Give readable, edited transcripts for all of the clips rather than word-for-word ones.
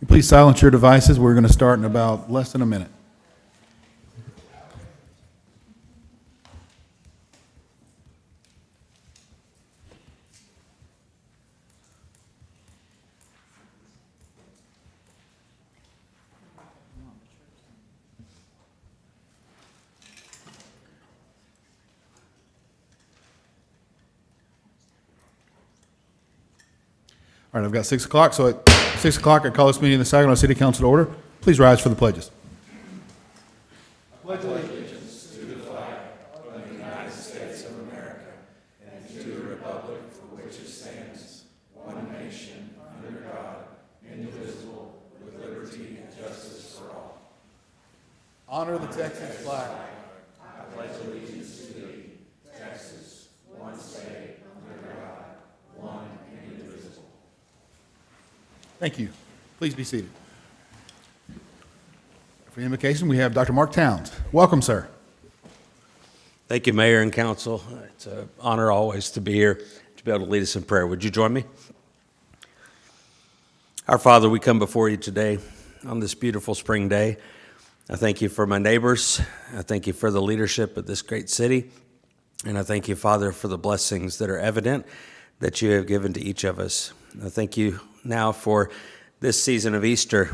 Please silence your devices. We're going to start in about less than a minute. All right, I've got 6 o'clock, so at 6 o'clock I call this meeting of the Saginaw City Council to order. Please rise for the pledges. Honor the Texas flag. Thank you. Please be seated. For the invocation, we have Dr. Mark Towns. Welcome, sir. Thank you, Mayor and Council. It's an honor always to be here, to be able to lead us in prayer. Would you join me? Our Father, we come before you today on this beautiful spring day. I thank you for my neighbors. I thank you for the leadership of this great city. And I thank you, Father, for the blessings that are evident that you have given to each of us. I thank you now for this season of Easter,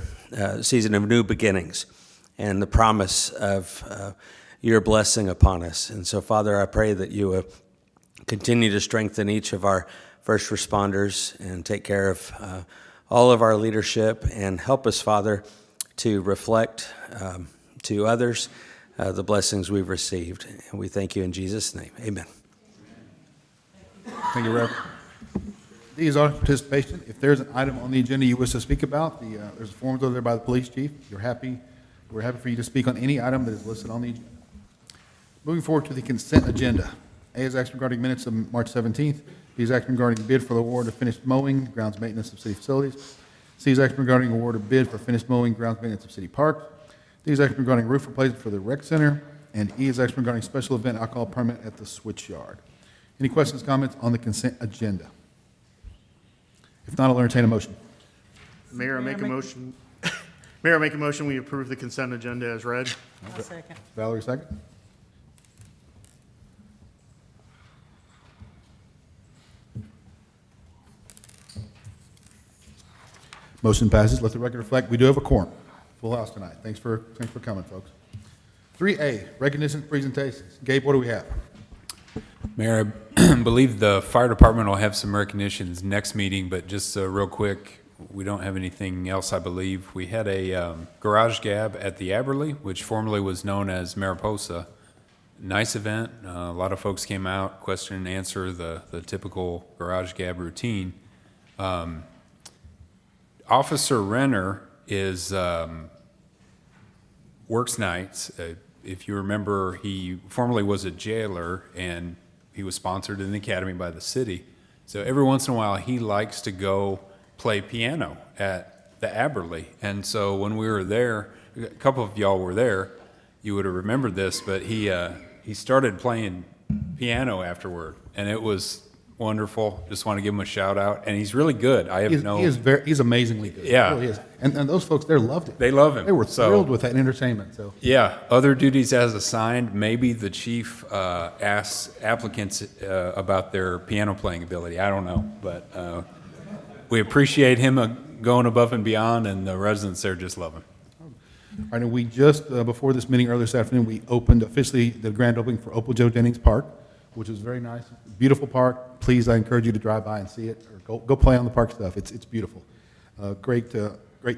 season of new beginnings, and the promise of your blessing upon us. And so, Father, I pray that you will continue to strengthen each of our first responders and take care of all of our leadership, and help us, Father, to reflect to others the blessings we've received. And we thank you in Jesus' name. Amen. Thank you, Reverend. These are participation. If there's an item on the agenda you wish to speak about, there's forms over there by the police chief. We're happy for you to speak on any item that is listed on the agenda. Moving forward to the consent agenda. A is action regarding minutes of March 17th. B is action regarding bid for the award of finished mowing, grounds maintenance of city facilities. C is action regarding award of bid for finished mowing, grounds maintenance of city parks. D is action regarding roof replacement for the rec center. And E is action regarding special event alcohol permit at the switch yard. Any questions, comments on the consent agenda? If not, I'll entertain a motion. Mayor, I make a motion. Mayor, I make a motion we approve the consent agenda as read. I'll second. Valerie, second. Motion passes. Let the record reflect we do have a quorum. Full house tonight. Thanks for coming, folks. 3A, recognition presentations. Gabe, what do we have? Mayor, I believe the fire department will have some recognitions next meeting, but just real quick, we don't have anything else, I believe. We had a garage gab at the Aberley, which formerly was known as Mariposa. Nice event. A lot of folks came out, question and answer, the typical garage gab routine. Officer Renner works nights. If you remember, he formerly was a jailer, and he was sponsored in the academy by the city. So every once in a while, he likes to go play piano at the Aberley. And so when we were there, a couple of y'all were there, you would have remembered this, but he started playing piano afterward, and it was wonderful. Just want to give him a shout out, and he's really good. He's amazingly good. Yeah. He really is. And those folks there loved it. They love him. They were So- thrilled with that entertainment. So Yeah, other duties as assigned. Maybe the chief asks applicants about their piano playing ability. I don't know, but we appreciate him going above and beyond, and the residents there just love him. all right, and we just before this meeting earlier this afternoon, we opened officially the grand opening for Opal Joe Jennings Park, which was very nice. Beautiful park. Please, I encourage you to drive by and see it, or go play on the park stuff. It's beautiful. Great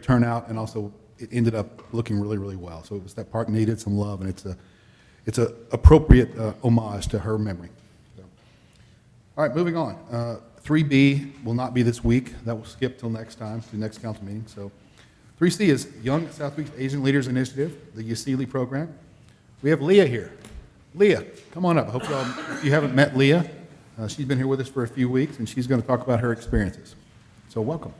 turnout, and also it ended up looking really, really well. So it was that park needed some love, and it's a appropriate homage to her memory. So. All right, moving on. 3B will not be this week. That will skip till next time, to the next council meeting. So 3C is Young Southeast Asian Leaders Initiative, the YASILI program. We have Leah here. Leah, come on up. I hope y'all, if you haven't met Leah, she's been here with us for a few weeks, and she's going to talk about her experiences. So welcome.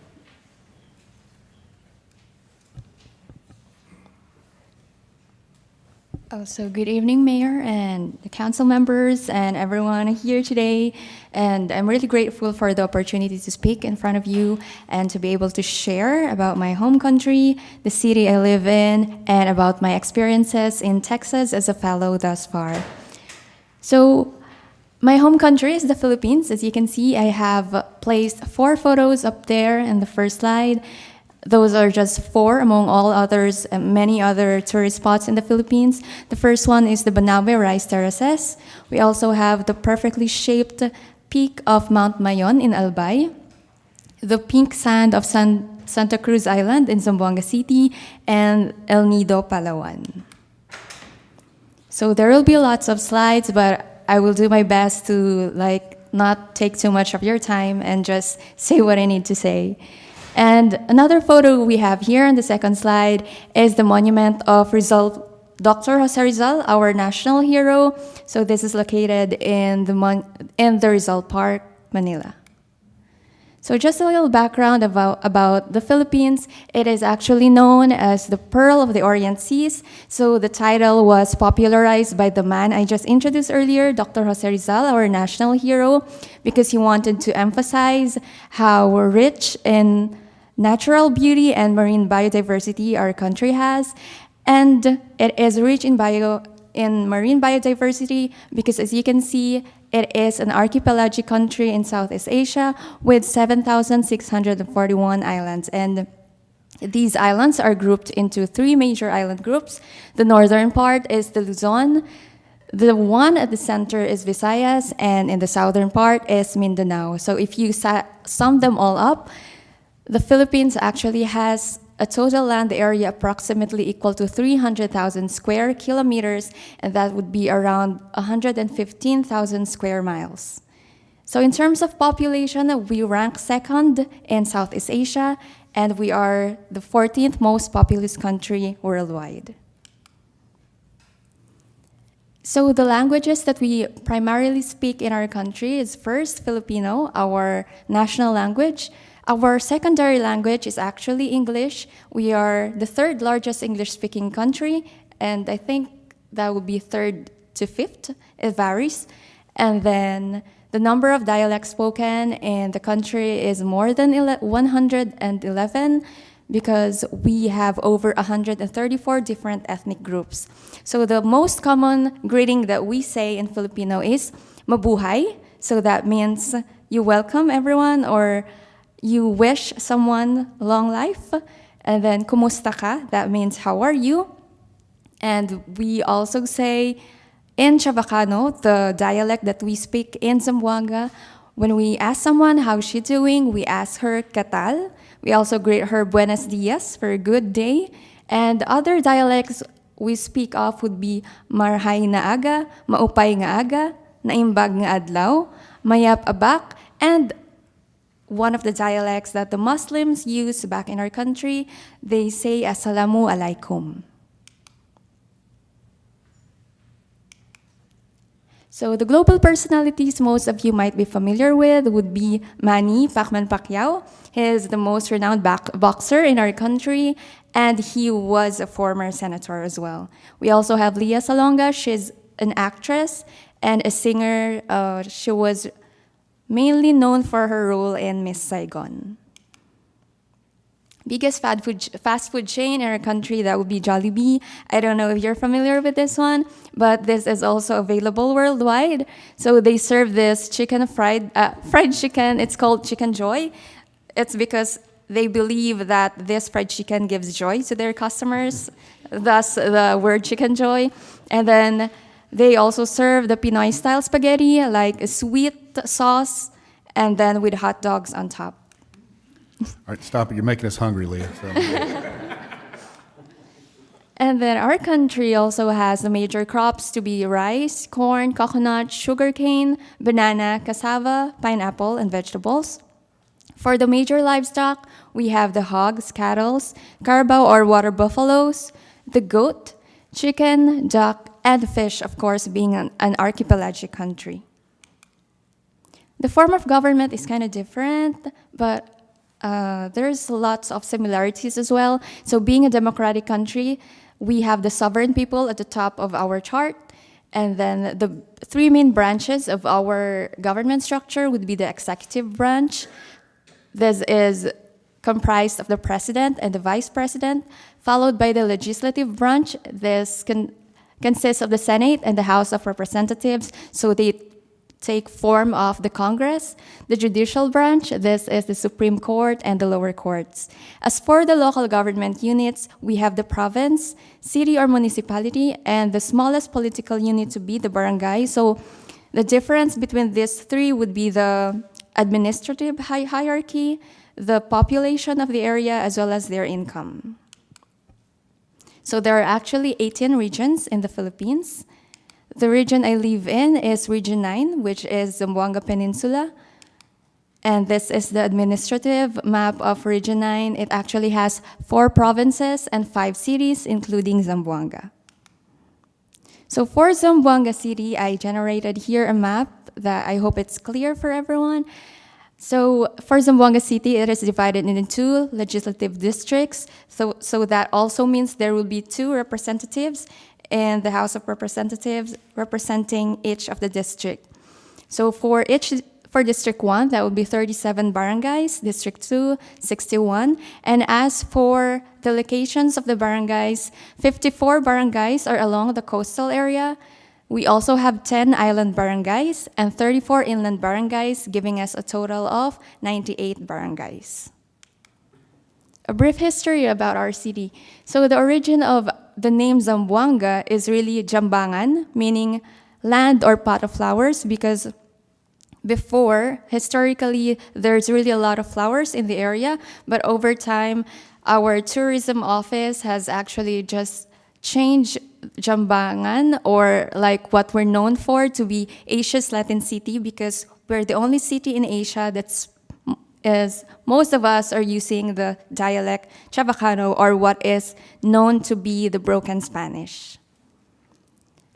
So good evening, Mayor and the council members and everyone here today. And I'm really grateful for the opportunity to speak in front of you and to be able to share about my home country, the city I live in, and about my experiences in Texas as a fellow thus far. So my home country is the Philippines. As you can see, I have placed 4 photos up there in the first slide. Those are just 4 among all others, many other tourist spots in the Philippines. The first one is the Banawe Rice Terraces. We also have the perfectly shaped peak of Mount Mayon in Albay, the pink sand of Santa Cruz Island in Zamboanga City, and El Nido, Palawan. So there will be lots of slides, but I will do my best to not take too much of your time and just say what I need to say. And another photo we have here on the second slide is the monument of Dr. Jose Rizal, our national hero. So this is located in the Rizal Park, Manila. So just a little background about the Philippines. It is actually known as the Pearl of the Orient Seas. So the title was popularized by the man I just introduced earlier, Dr. Jose Rizal, our national hero, because he wanted to emphasize how rich in natural beauty and marine biodiversity our country has. And it is rich in marine biodiversity because, as you can see, it is an archipelagic country in Southeast Asia with 7,641 islands. And these islands are grouped into 3 major island groups. The northern part is the Luzon, the one at the center is Visayas, and in the southern part is Mindanao. So if you sum them all up, the Philippines actually has a total land area approximately equal to 300,000 square kilometers, and that would be around 115,000 square miles. So in terms of population, we rank second in Southeast Asia, and we are the 14th most populous country worldwide. So the languages that we primarily speak in our country is first Filipino, our national language. Our secondary language is actually English. We are the 3rd largest English-speaking country, and I think that would be 3rd to 5th. It varies. And then the number of dialects spoken in the country is more than 111 because we have over 134 different ethnic groups. So the most common greeting that we say in Filipino is mabuhay. So that means you welcome everyone or you wish someone long life. And then kumusta ka, that means how are you? And we also say in Chavacano, the dialect that we speak in Zamboanga, when we ask someone how's she doing, we ask her katal. We also greet her buenos dias for a good day. And other dialects we speak of would be marhay na aga, maupay nga aga, naimbag nga adlaw, mayap abak, and one of the dialects that the Muslims use back in our country, they say assalamu alaikum. So the global personalities most of you might be familiar with would be Manny Pacquiao. He is the most renowned boxer in our country, and he was a former senator as well. We also have Lea Salonga. She's an actress and a singer. She was mainly known for her role in Miss Saigon. Biggest fast food chain in our country, that would be Jollibee. I don't know if you're familiar with this one, but this is also available worldwide. So they serve this fried chicken. It's called Chicken Joy. It's because they believe that this fried chicken gives joy to their customers, thus the word Chicken Joy. And then they also serve the Pinoy-style spaghetti, like a sweet sauce, and then with hot dogs on top. All right, stop it. You're making us hungry, Leah. So. And then our country also has the major crops to be rice, corn, coconut, sugarcane, banana, cassava, pineapple, and vegetables. For the major livestock, we have the hogs, cattle, carabao or water buffaloes, the goat, chicken, duck, and fish, of course, being an archipelagic country. The form of government is kind of different, but there's lots of similarities as well. So being a democratic country, We have the sovereign people at the top of our chart. And then the three main branches of our government structure would be the executive branch. This is comprised of the president and the vice president, followed by the legislative branch. This consists of the Senate and the House of Representatives, so they take form of the Congress. The judicial branch, this is the Supreme Court and the lower courts. As for the local government units, we have the province, city or municipality, and the smallest political unit to be the barangay. So the difference between these three would be the administrative hierarchy, the population of the area, as well as their income. So there are actually 18 regions in the Philippines. The region I live in is Region 9, which is Zamboanga Peninsula. And this is the administrative map of Region 9. It actually has 4 provinces and 5 cities, including Zamboanga. So for Zamboanga City, I generated here a map that I hope it's clear for everyone. So for Zamboanga City, it is divided into 2 legislative districts. So that also means there will be 2 representatives in the House of Representatives representing each of the district. So for District 1, that would be 37 barangays, District 2, 61. And as for the locations of the barangays, 54 barangays are along the coastal area. We also have 10 island barangays and 34 inland barangays, giving us a total of 98 barangays. A brief history about our city. So the origin of the name Zamboanga is really Jambangan, meaning land or pot of flowers, because before, historically, there's really a lot of flowers in the area, but over time, our tourism office has actually just changed Jambangan, or like what we're known for, to be Asia's Latin city, because we're the only city in Asia most of us are using the dialect Chavacano, or what is known to be the broken Spanish.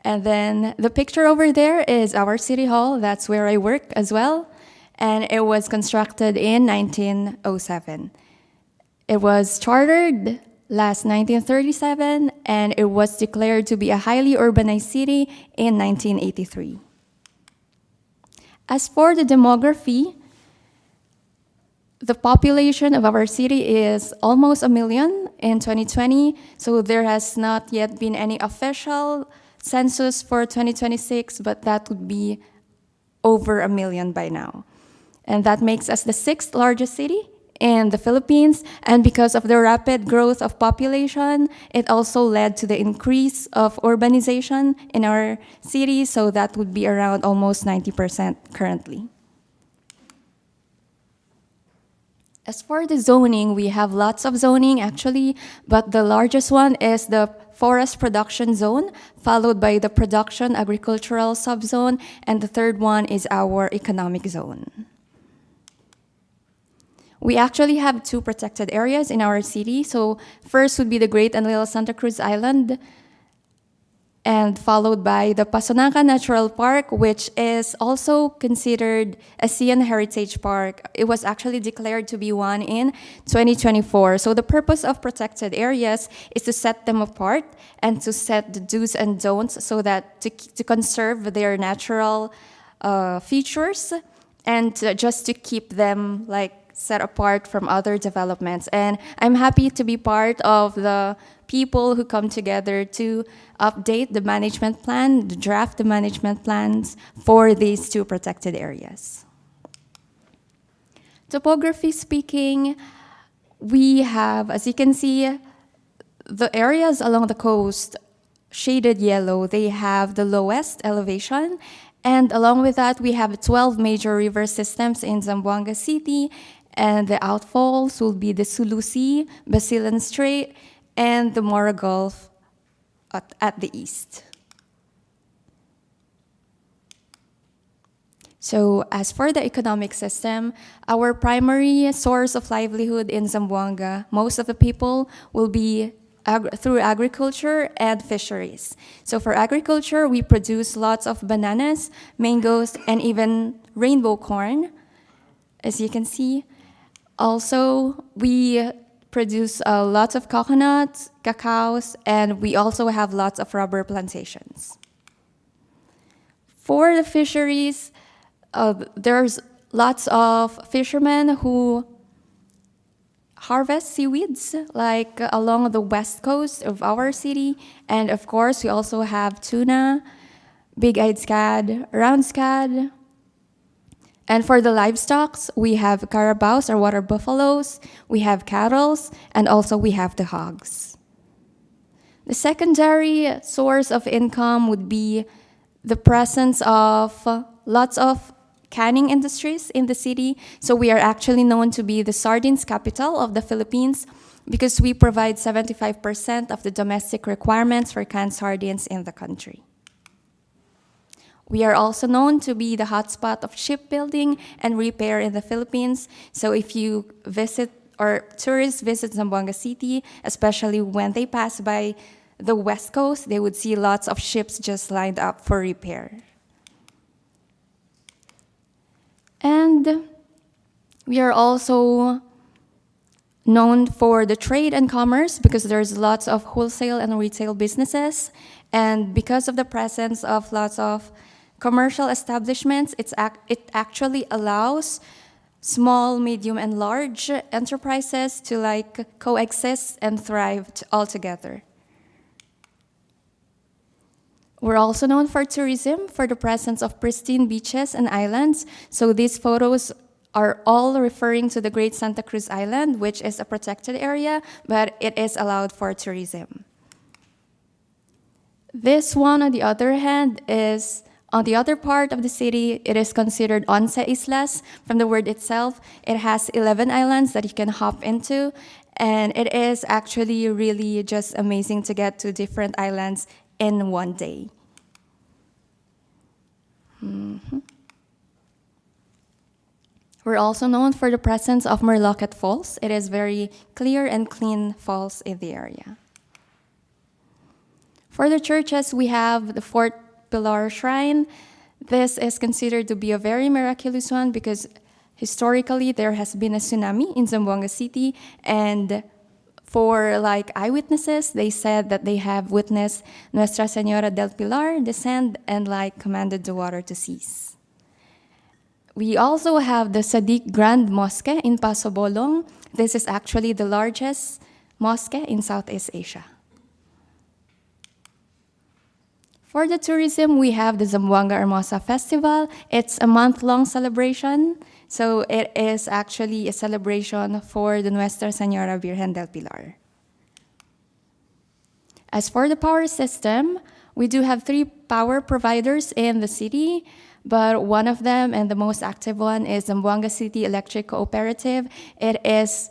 And then the picture over there is our city hall. That's where I work as well. And it was constructed in 1907. It was chartered last 1937, and it was declared to be a highly urbanized city in 1983. As for the demography, the population of our city is almost 1 million in 2020, so there has not yet been any official census for 2026, but that would be over 1 million by now. And that makes us the 6th largest city in the Philippines, and because of the rapid growth of population, it also led to the increase of urbanization in our city, so that would be around almost 90% currently. As for the zoning, we have lots of zoning actually, but the largest one is the forest production zone, followed by the production agricultural subzone, and the third one is our economic zone. We actually have 2 protected areas in our city. So first would be the Great and Little Santa Cruz Island, and followed by the Pasonanca Natural Park, which is also considered a CN Heritage Park. It was actually declared to be one in 2024. So the purpose of protected areas is to set them apart and to set the do's and don'ts, so that to conserve their natural features, and just to keep them like set apart from other developments. And I'm happy to be part of the people who come together to update the management plan, draft the management plans for these 2 protected areas. Topography speaking, we have, as you can see, the areas along the coast, shaded yellow, they have the lowest elevation. And along with that, we have 12 major river systems in Zamboanga City, and the outfalls will be the Sulusi, Basilan Strait, and the Mora Gulf at the east. So as for the economic system, our primary source of livelihood in Zamboanga, most of the people will be through agriculture and fisheries. So for agriculture, we produce lots of bananas, mangoes, and even rainbow corn, as you can see. Also, we produce lots of coconuts, cacaos, and we also have lots of rubber plantations. For the fisheries, there's lots of fishermen who harvest seaweeds, like along the west coast of our city. And of course, we also have tuna, big-eyed scad, round scad. And for the livestock, we have carabaos or water buffaloes, we have cattle, and also we have the hogs. The secondary source of income would be the presence of lots of canning industries in the city. So we are actually known to be the sardines capital of the Philippines because we provide 75% of the domestic requirements for canned sardines in the country. We are also known to be the hotspot of shipbuilding and repair in the Philippines. So if you visit or tourists visit Zamboanga City, especially when they pass by the west coast, they would see lots of ships just lined up for repair. And we are also known for the trade and commerce because there's lots of wholesale and retail businesses. And because of the presence of lots of commercial establishments, it actually allows small, medium, and large enterprises to coexist and thrive all together. We're also known for tourism, for the presence of pristine beaches and islands. So these photos are all referring to the Great Santa Cruz Island, which is a protected area, but it is allowed for tourism. This one, on the other hand, is on the other part of the city. It is considered Once Islas. From the word itself, it has 11 islands that you can hop into, and it is actually really just amazing to get to different islands in one day. We're also known for the presence of Merlocket Falls. It is very clear and clean falls in the area. For the churches, we have the Fort Pilar Shrine. This is considered to be a very miraculous one because historically there has been a tsunami in Zamboanga City, and for eyewitnesses, they said that they have witnessed Nuestra Señora del Pilar descend and commanded the water to cease. We also have the Sadiq Grand Mosque in Paso Bolong. This is actually the largest mosque in Southeast Asia. For the tourism, we have the Zamboanga Hermosa Festival. It's a month-long celebration. So it is actually a celebration for the Nuestra Señora Virgen del Pilar. As for the power system, we do have 3 power providers in the city, but one of them, and the most active one, is Zamboanga City Electric Cooperative. It is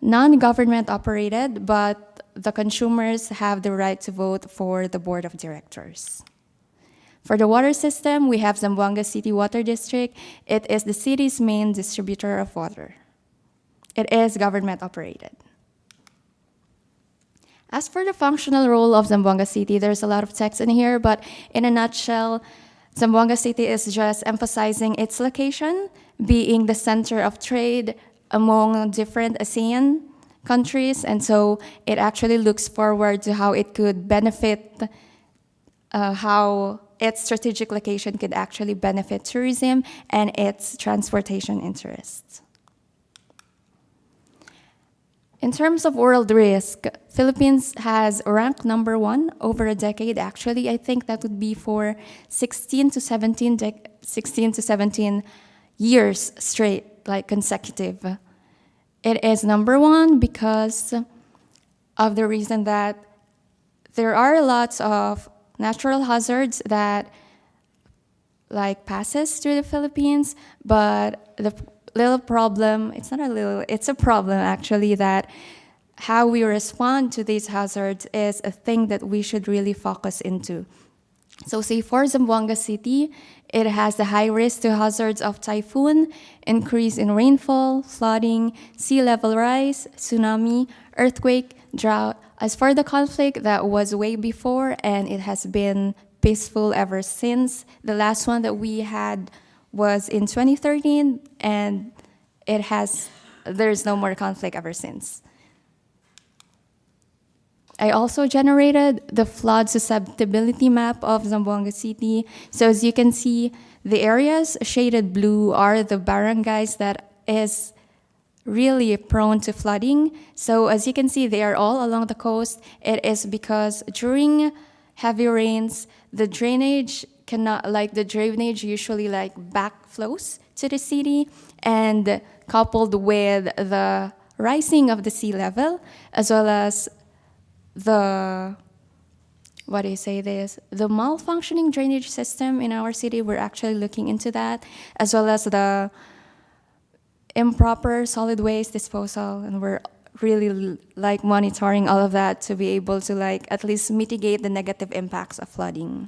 non-government operated, but the consumers have the right to vote for the board of directors. For the water system, we have Zamboanga City Water District. It is the city's main distributor of water. It is government operated. As for the functional role of Zamboanga City, there's a lot of text in here, but in a nutshell, Zamboanga City is just emphasizing its location, being the center of trade among different ASEAN countries, and so it actually looks forward to how it could benefit, how its strategic location could actually benefit tourism and its transportation interests. In terms of world risk, Philippines has ranked number 1 over a decade. Actually, I think that would be for 16 to 17 years straight, consecutive. It is number 1 because of the reason that there are lots of natural hazards that passes through the Philippines, but the little problem, it's not a little, it's a problem actually, that how we respond to these hazards is a thing that we should really focus into. So say for Zamboanga City, it has the high risk to hazards of typhoon, increase in rainfall, flooding, sea level rise, tsunami, earthquake, drought. As for the conflict, that was way before, and it has been peaceful ever since. The last one that we had was in 2013, and there's no more conflict ever since. I also generated the flood susceptibility map of Zamboanga City. So as you can see, the areas shaded blue are the barangays that is really prone to flooding. So as you can see, they are all along the coast. It is because during heavy rains, the drainage usually backflows to the city, and coupled with the rising of the sea level, as well as the malfunctioning drainage system in our city. We're actually looking into that, as well as the improper solid waste disposal, and we're really monitoring all of that to be able to at least mitigate the negative impacts of flooding.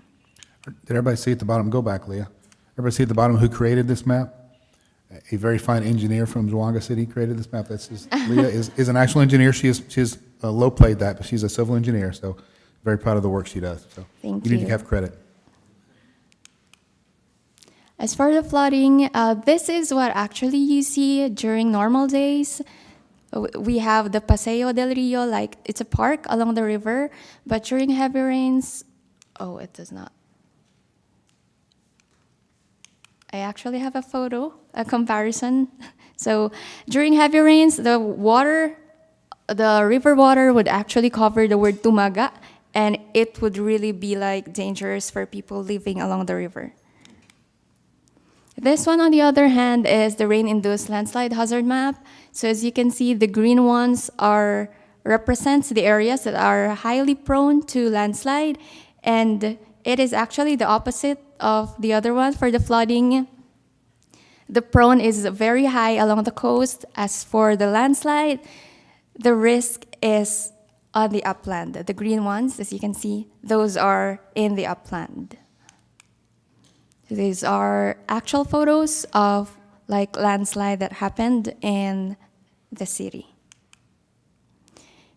Did everybody see at the bottom? Go back, Leah. Everybody see at the bottom who created this map? A very fine engineer from Zamboanga City created this map. Leah is an actual engineer. She's low played that, but she's a civil engineer, so very proud of the work she does. So Thank you need you. to have credit. As for the flooding, this is what actually you see during normal days. We have the Paseo del Rio, it's a park along the river, but during heavy rains, it does not. I actually have a comparison. So during heavy rains, the river water would actually cover the word Tumaga, and it would really be dangerous for people living along the river. This one, on the other hand, is the rain-induced landslide hazard map. So as you can see, the green ones represents the areas that are highly prone to landslide, and it is actually the opposite of the other one for the flooding. The prone is very high along the coast. As for the landslide, the risk is on the upland. The green ones, as you can see, those are in the upland. These are actual photos of landslide that happened in the city.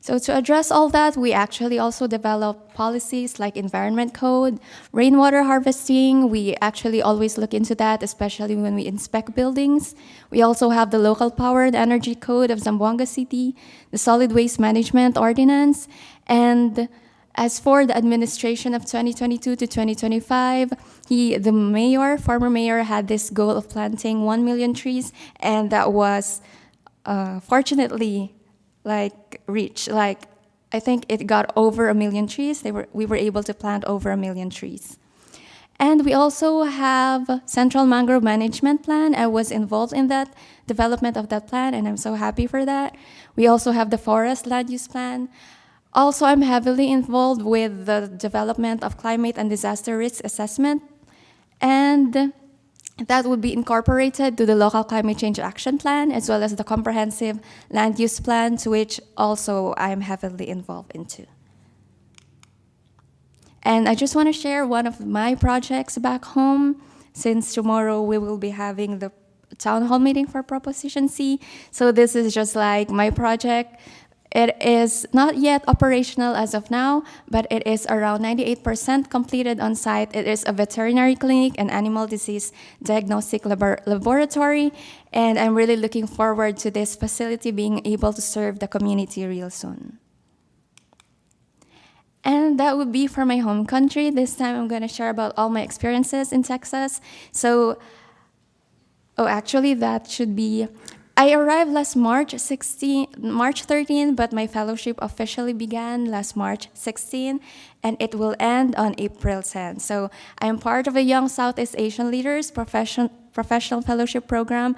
So to address all that, we actually also develop policies like environment code, rainwater harvesting. We actually always look into that, especially when we inspect buildings. We also have the local power and energy code of Zamboanga City, the solid waste management ordinance, and as for the administration of 2022 to 2025, the former mayor, had this goal of planting 1 million trees, and that was fortunately reached. I think it got over 1 million trees. We were able to plant over 1 million trees. And we also have Central Mangrove Management Plan. I was involved in that development of that plan, and I'm so happy for that. We also have the Forest Land Use Plan. Also, I'm heavily involved with the development of climate and disaster risk assessment, and that would be incorporated to the local climate change action plan, as well as the comprehensive land use plan, to which also I'm heavily involved into. And I just want to share one of my projects back home, since tomorrow we will be having the town hall meeting for Proposition C. So this is just my project. It is not yet operational as of now, but it is around 98% completed on site. It is a veterinary clinic and animal disease diagnostic laboratory, and I'm really looking forward to this facility being able to serve the community real soon. And that would be for my home country. This time I'm going to share about all my experiences in Texas. Actually, that should be... I arrived last March 13, but my fellowship officially began last March 16, and it will end on April 10. So I am part of a Young Southeast Asian Leaders professional fellowship program,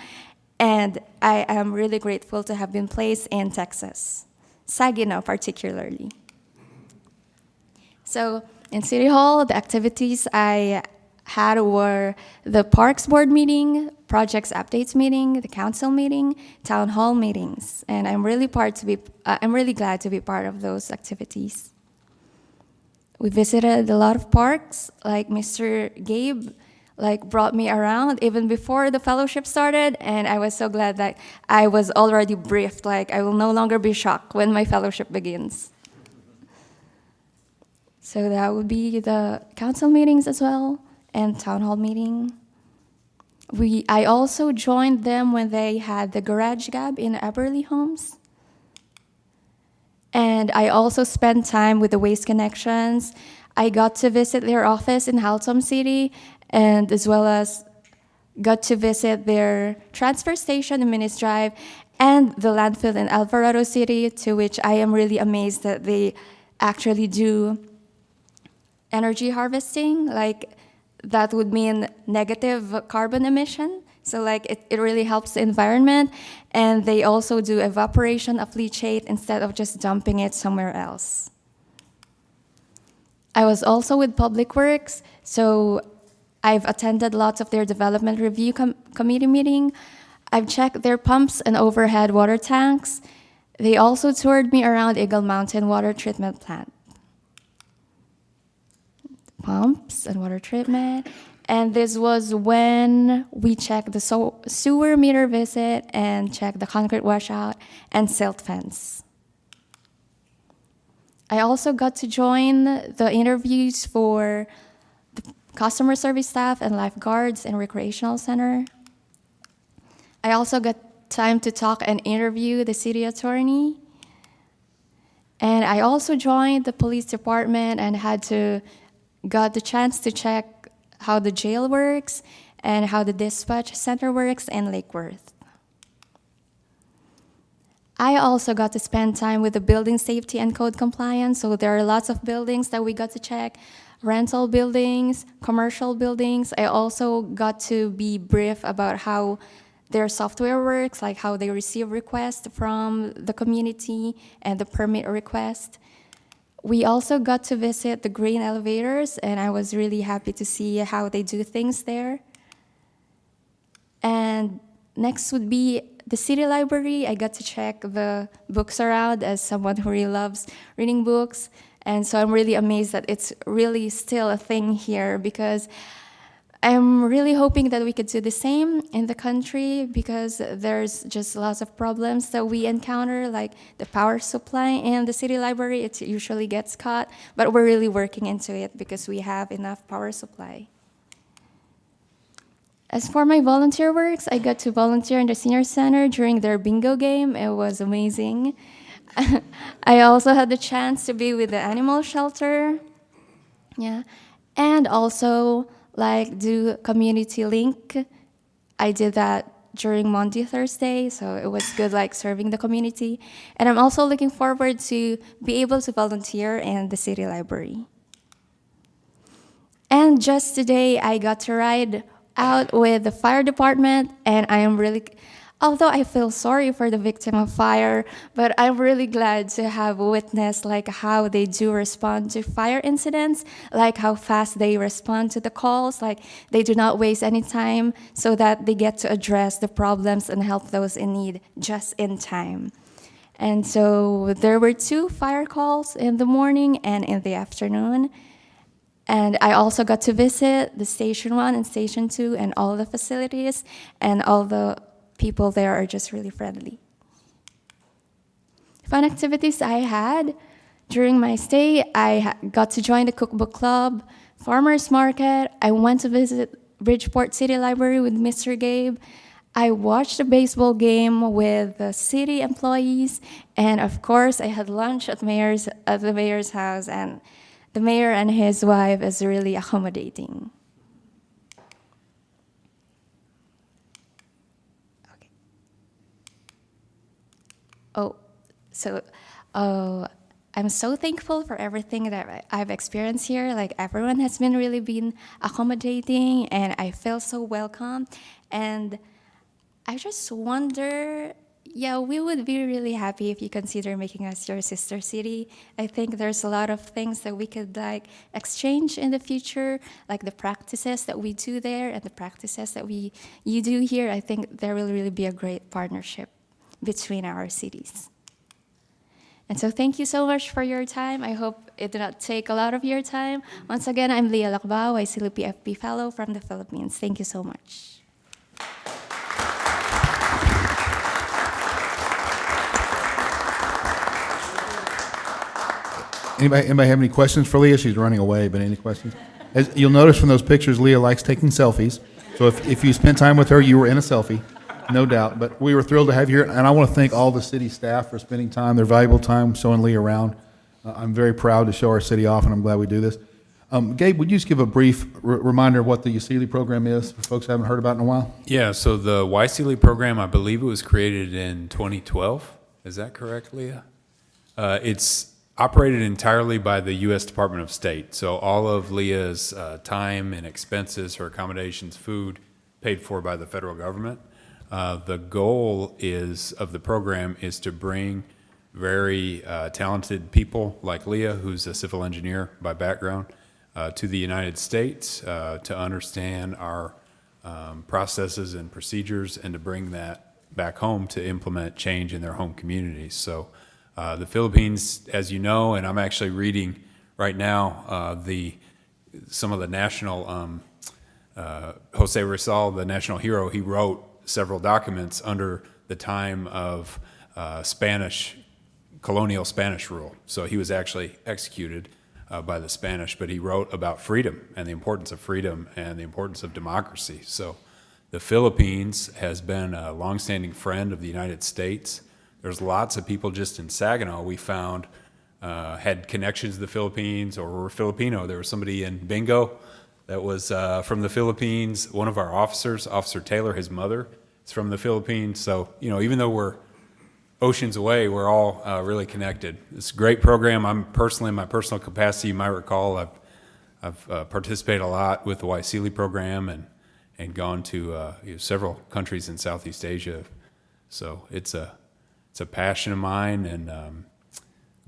and I am really grateful to have been placed in Texas, Saginaw particularly. So in City Hall, the activities I had were the Parks Board meeting, Projects Updates meeting, the Council meeting, Town Hall meetings, and I'm really glad to be part of those activities. We visited a lot of parks, like Mr. Gabe brought me around even before the fellowship started, and I was so glad that I was already briefed, I will no longer be shocked when my fellowship begins. So that would be the council meetings as well, and town hall meeting. I also joined them when they had the Garage Gab in Eberly Homes. And And I also spent time with the Waste Connections. I got to visit their office in Haltom City, and as well as got to visit their transfer station in Minis Drive and the landfill in Alvarado City, to which I am really amazed that they actually do energy harvesting. Like, that would mean negative carbon emission. So like it really helps the environment. And they also do evaporation of leachate instead of just dumping it somewhere else. I was also with Public Works, so I've attended lots of their development review committee meeting. I've checked their pumps and overhead water tanks. They also toured me around Eagle Mountain Water Treatment Plant. Pumps and water treatment. And this was when we checked the sewer meter visit and checked the concrete washout and silt fence. I also got to join the interviews for the customer service staff and lifeguards in recreational center. I also got time to talk and interview the city attorney. And I also joined the police department and got the chance to check how the jail works and how the dispatch center works in Lake Worth. I also got to spend time with the building safety and code compliance. So there are lots of buildings that we got to check, rental buildings, commercial buildings. I also got to be briefed about how their software works, like how they receive requests from the community and the permit request. We also got to visit the grain elevators, and I was really happy to see how they do things there. And next would be the city library. I got to check the books around as someone who really loves reading books. And so I'm really amazed that it's really still a thing here, because I'm really hoping that we could do the same in the country, because there's just lots of problems that we encounter, like the power supply in the city library. It usually gets cut, but we're really working into it because we have enough power supply. As for my volunteer works, I got to volunteer in the senior center during their bingo game. It was amazing. I also had the chance to be with the animal shelter, yeah, and also like do community link. I did that during Monday, Thursday, so it was good, like serving the community. And I'm also looking forward to be able to volunteer in the city library. And just today, I got to ride out with the fire department, and I am really, although I feel sorry for the victim of fire, but I'm really glad to have witnessed like how they do respond to fire incidents, like how fast they respond to the calls, like they do not waste any time so that they get to address the problems and help those in need just in time. And so there were 2 fire calls in the morning and in the afternoon. And I also got to visit the Station 1 and Station 2 and all the facilities, and all the people there are just really friendly. Fun activities I had during my stay, I got to join the cookbook club, farmers market. I went to visit Bridgeport City Library with Mr. Gabe. I watched a baseball game with the city employees, and of course I had lunch at the mayor's house, and the mayor and his wife is really accommodating. Okay. I'm so thankful for everything that I've experienced here. Like, everyone has been accommodating, and I feel so welcome. And I just wonder, yeah, we would be really happy if you consider making us your sister city. I think there's a lot of things that we could like exchange in the future, like the practices that we do there and the practices that you do here. I think there will really be a great partnership between our cities. And so thank you so much for your time. I hope it did not take a lot of your time. Once again, I'm Leah Lacbao, a CLP Fellow from the Philippines. Thank you so much. Anybody have any questions for Leah? She's running away, but any questions? As you'll notice from those pictures, Leah likes taking selfies. So if you spent time with her, you were in a selfie. No doubt. But we were thrilled to have you here, and I want to thank all the city staff for spending time, their valuable time, showing Lee around. I'm very proud to show our city off, and I'm glad we do this. Gabe, would you just give a brief reminder of what the YSELI program is for folks who haven't heard about it in a while? Yeah, so the YSELI program, I believe it was created in 2012. Is that correct, Leah? It's operated entirely by the U.S. Department of State. So all of Leah's time and expenses, her accommodations, food, paid for by the federal government. The goal of the program is to bring very talented people like Leah, who's a civil engineer by background, to the United States to understand our processes and procedures and to bring that back home to implement change in their home communities. So the Philippines, as you know, and I'm actually reading right now some of the national, Jose Rizal, the national hero, he wrote several documents under the time of colonial Spanish rule. So he was actually executed by the Spanish, but he wrote about freedom and the importance of freedom and the importance of democracy. So the Philippines has been a longstanding friend of the United States. There's lots of people just in Saginaw we found had connections to the Philippines or were Filipino. There was somebody in Bingo that was from the Philippines. One of our officers, Officer Taylor, his mother is from the Philippines. So, even though we're oceans away, we're all really connected. It's a great program. I'm personally, in my personal capacity, you might recall, I've participated a lot with the YSELI program and gone to several countries in Southeast Asia. So it's a passion of mine and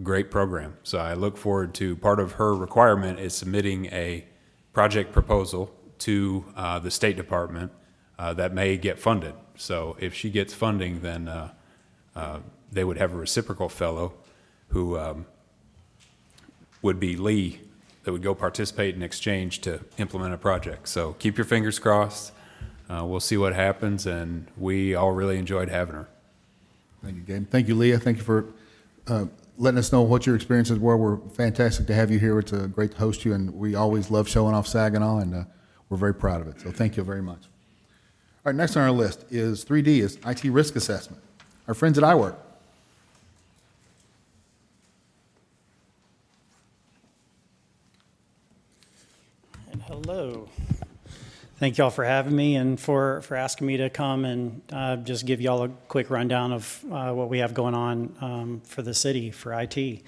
great program. So I look forward to, part of her requirement is submitting a project proposal to the State Department that may get funded. So if she gets funding, then they would have a reciprocal fellow who would be Lee that would go participate in exchange to implement a project. So keep your fingers crossed. We'll see what happens, and we all really enjoyed having her. Thank you, Gabe. Thank you, Leah. Thank you for letting us know what your experiences were. We're fantastic to have you here. It's great to host you, and we always love showing off Saginaw, and we're very proud of it. So thank you very much. All right, next on our list is 3D, is IT risk assessment. Our friends at iWork. And hello. Thank you all for having me and for asking me to come and just give you all a quick rundown of what we have going on for the city, for IT.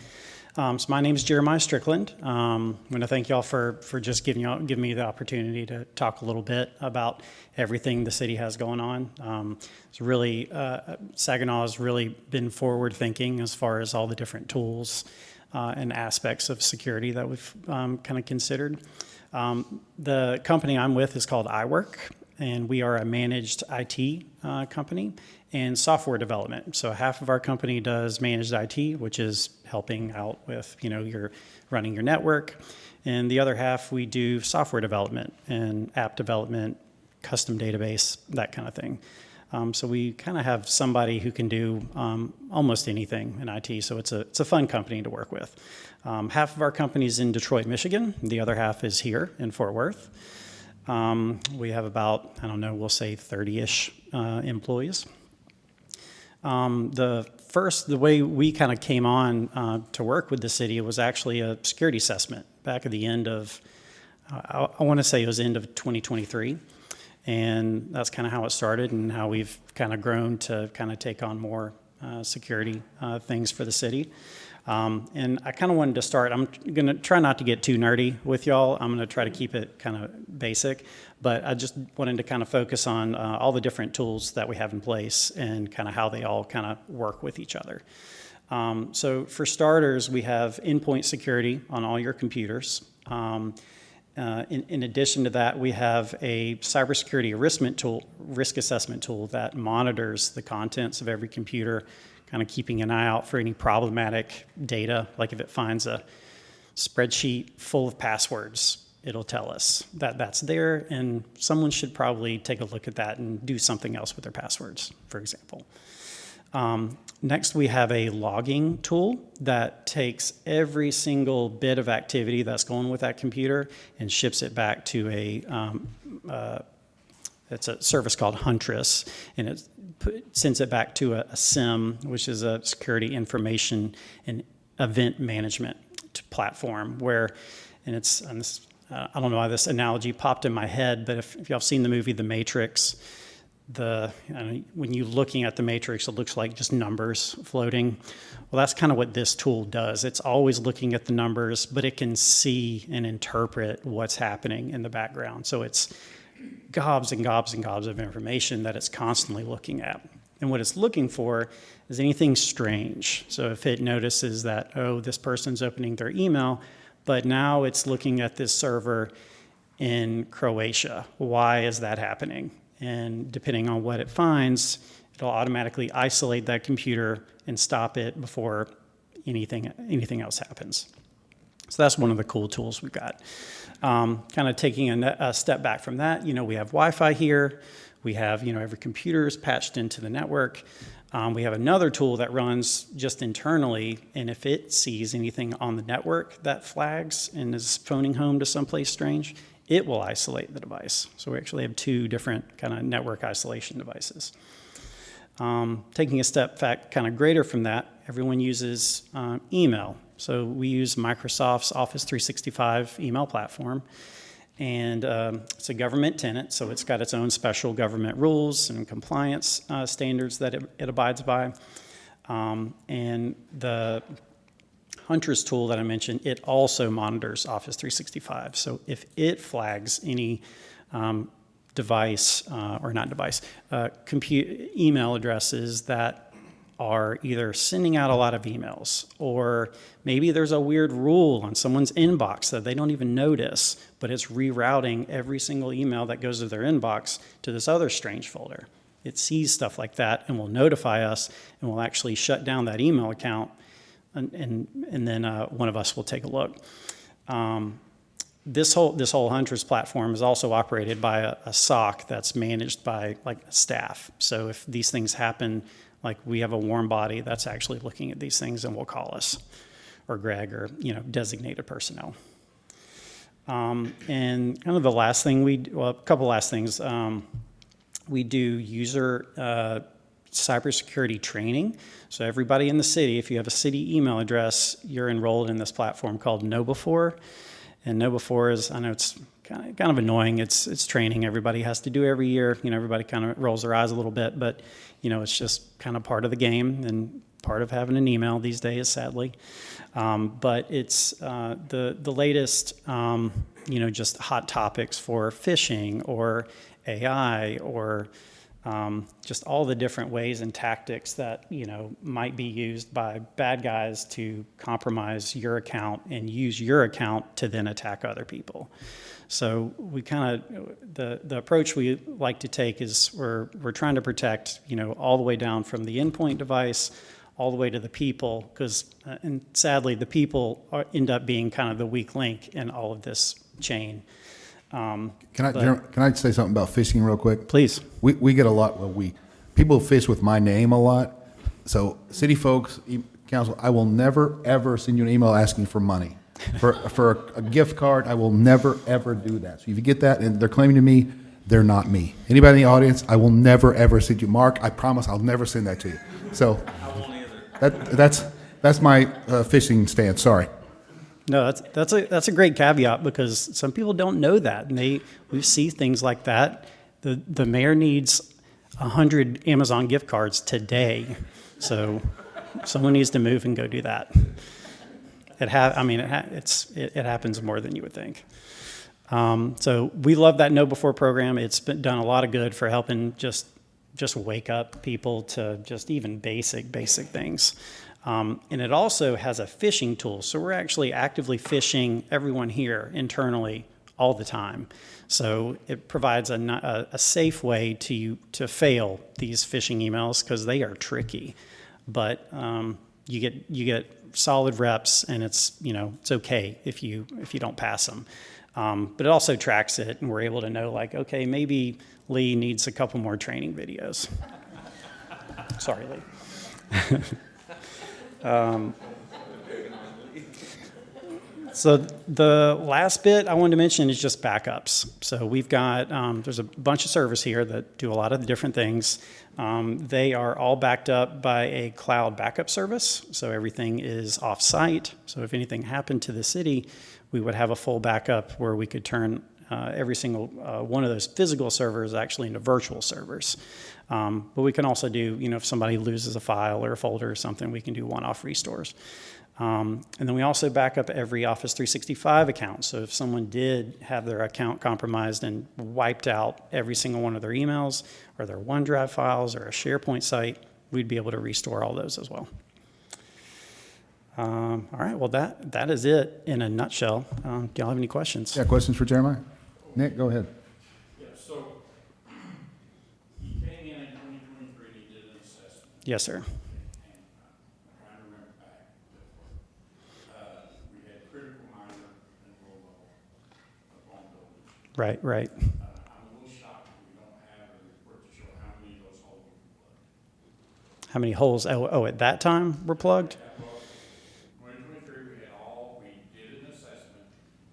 So my name is Jeremiah Strickland. I'm going to thank you all for just giving me the opportunity to talk a little bit about everything the city has going on. It's really, Saginaw has really been forward thinking as far as all the different tools and aspects of security that we've kind of considered. The company I'm with is called iWork, and we are a managed IT company and software development. So half of our company does managed IT, which is helping out with, your running your network. And the other half, we do software development and app development, custom database, that kind of thing. So we kind of have somebody who can do almost anything in IT. So it's a fun company to work with. Half of our company is in Detroit, Michigan. The other half is here in Fort Worth. We have about, we'll say 30-ish employees. The way we kind of came on to work with the city was actually a security assessment back at the end of, I want to say it was end of 2023. And that's kind of how it started and how we've kind of grown to kind of take on more security things for the city. And I kind of wanted to start, I'm going to try not to get too nerdy with y'all. I'm going to try to keep it kind of basic, but I just wanted to kind of focus on all the different tools that we have in place and kind of how they all kind of work with each other. So for starters, we have endpoint security on all your computers. In addition to that, we have a cybersecurity risk assessment tool that monitors the contents of every computer, kind of keeping an eye out for any problematic data. Like if it finds a spreadsheet full of passwords, it'll tell us that that's there, and someone should probably take a look at that and do something else with their passwords, for example. Next, we have a logging tool that takes every single bit of activity that's going with that computer and ships it back to it's a service called Huntress, and it sends it back to a SIM, which is a security information and event management platform, where, and it's, I don't know why this analogy popped in my head, but if y'all have seen the movie The Matrix, when you're looking at the Matrix, it looks like just numbers floating. Well, that's kind of what this tool does. It's always looking at the numbers, but it can see and interpret what's happening in the background. So it's gobs and gobs and gobs of information that it's constantly looking at. And what it's looking for is anything strange. So if it notices that, oh, this person's opening their email, but now it's looking at this server in Croatia, why is that happening? And depending on what it finds, it'll automatically isolate that computer and stop it before anything else happens. So that's one of the cool tools we've got. Kind of taking a step back from that, we have Wi-Fi here. We have, every computer is patched into the network. We have another tool that runs just internally, and if it sees anything on the network that flags and is phoning home to someplace strange, it will isolate the device. So we actually have two different kind of network isolation devices. Taking a step back kind of greater from that, everyone uses email. So we use Microsoft's Office 365 email platform, and it's a government tenant, so it's got its own special government rules and compliance standards that it abides by. And the Huntress tool that I mentioned, it also monitors Office 365. So if it flags any email addresses that are either sending out a lot of emails, or maybe there's a weird rule on someone's inbox that they don't even notice, but it's rerouting every single email that goes to their inbox to this other strange folder. It sees stuff like that and will notify us, and will actually shut down that email account, and then one of us will take a look. This whole Huntress platform is also operated by a SOC that's managed by staff. So if these things happen, we have a warm body that's actually looking at these things and will call us, or Greg, or designated personnel. And kind of the last thing a couple last things. We do user cybersecurity training. So everybody in the city, if you have a city email address, you're enrolled in this platform called KnowBe4. And KnowBe4 is, I know it's kind of annoying. It's training everybody has to do every year. Everybody kind of rolls their eyes a little bit, but it's just kind of part of the game and part of having an email these days, sadly. But it's the latest, just hot topics for phishing or AI or just all the different ways and tactics that might be used by bad guys to compromise your account and use your account to then attack other people. So we kind of the approach we like to take is we're trying to protect all the way down from the endpoint device all the way to the people, because and sadly the people end up being kind of the weak link in all of this chain. Can I say something about phishing real quick? Please. We get a lot, people fish with my name a lot. So city folks, council, I will never, ever send you an email asking for money. For a gift card, I will never, ever do that. So if you get that and they're claiming to me, they're not me. Anybody in the audience, I will never, ever send you. Mark, I promise I'll never send that to you. So that's my phishing stance, sorry. No, that's a great caveat, because some people don't know that, and we see things like that. The mayor needs 100 Amazon gift cards today, so someone needs to move and go do that. It happens more than you would think. So we love that KnowBe4 program. It's done a lot of good for helping just wake up people to just even basic things. And it also has a phishing tool. So we're actually actively phishing everyone here internally all the time. So it provides a safe way to fail these phishing emails, because they are tricky. But you get solid reps, and it's okay if you don't pass them. But it also tracks it, and we're able to know, okay, maybe Lee needs a couple more training videos. Sorry, Lee. So the last bit I wanted to mention is just backups. So we've got, there's a bunch of servers here that do a lot of different things. They are all backed up by a cloud backup service. So everything is off-site. So if anything happened to the city, we would have a full backup where we could turn every single one of those physical servers actually into virtual servers. But we can also do, if somebody loses a file or a folder or something, we can do one-off restores. And then we also back up every Office 365 account. So if someone did have their account compromised and wiped out every single one of their emails or their OneDrive files or a SharePoint site, we'd be able to restore all those as well. All right, well, that is it in a nutshell. Do y'all have any questions? Yeah, questions for Jeremiah? Nick, go ahead. Yeah, so he came in 2023, he did an assessment, Yes, sir. and I'm trying to remember back. We had critical, minor, and low level of home buildings. Right. I'm a little shocked that we don't have a report to show how many of those holes were plugged. How many holes? Oh, at that time were plugged? 2023, we did an assessment,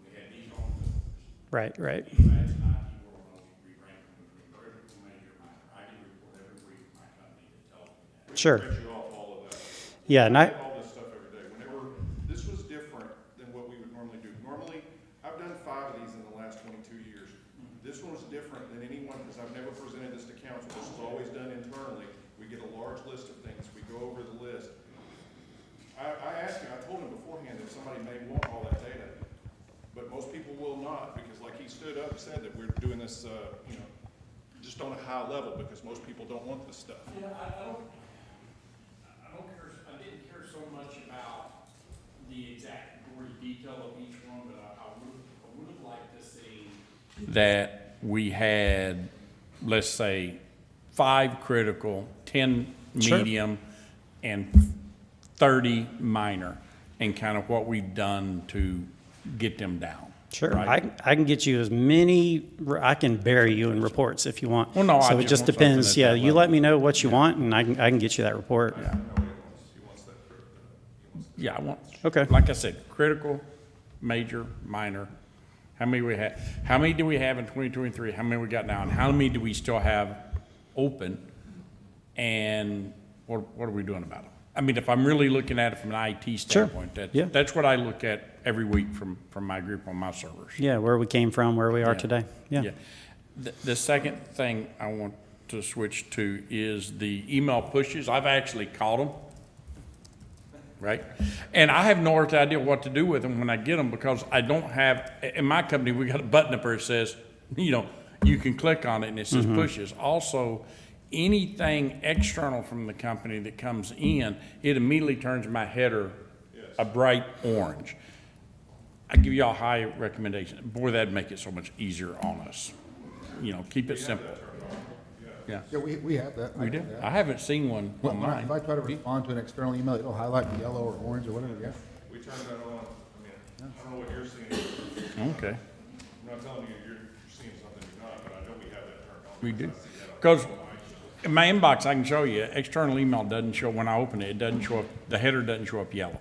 we had these home buildings. Right. Imagine not people were those, we rank them between critical, major, minor. I get a report every week from my company that tells me that. Sure. Print you off all of that. Yeah, and I do all this stuff every day. Whenever, this was different than what we would normally do. Normally, I've done 5 of these in the last 22 years. This one was different than any one, because I've never presented this to council. This is always done internally. We get a large list of things. We go over the list. I asked him, I told him beforehand that somebody may want all that data, but most people will not, because like he stood up and said that we're doing this, just on a high level, because most people don't want this stuff. Yeah, I didn't care so much about the exact gory detail of each one, but I would have liked to see that we had, let's say, 5 critical, 10 Sure. medium, and 30 minor, and kind of what we've done to get them down. Sure. Right? I can get you as many, I can bury you in reports if you want. Well, no, I So it just just want something depends. at Yeah, that you level. let me know what you want and I can get you that report. Yeah, I want, Okay. like I said, critical, major, minor. How many we had? How many do we have in 2023? How many we got now? And how many do we still have open? And what are we doing about them? I mean, if I'm really looking at it from an IT standpoint, Yeah. that's what I look at every week from my group on my servers. Yeah, where we came from, where we are today. Yeah. The second thing I want to switch to is the email pushes. I've actually caught them, right? And I have no idea what to do with them when I get them, because I don't have, in my company, we got a button up there that says, you can click on it and it says pushes. Also, anything external from the company that comes in, it immediately turns my header a bright orange. I give y'all high recommendation. Boy, that'd make it so much easier on us. Keep it simple. Yeah, Yeah, we have that. we do. I haven't seen one Well, on If mine. I try to respond to an external email, it'll highlight the yellow or orange or whatever, yeah. We turned that on, I don't know what you're seeing. Okay, I'm not telling you you're seeing something you're not, but I know we have that turned on. we do. Because in my inbox, I can show you, external email doesn't show, when I open it, it doesn't show up, the header doesn't show up yellow.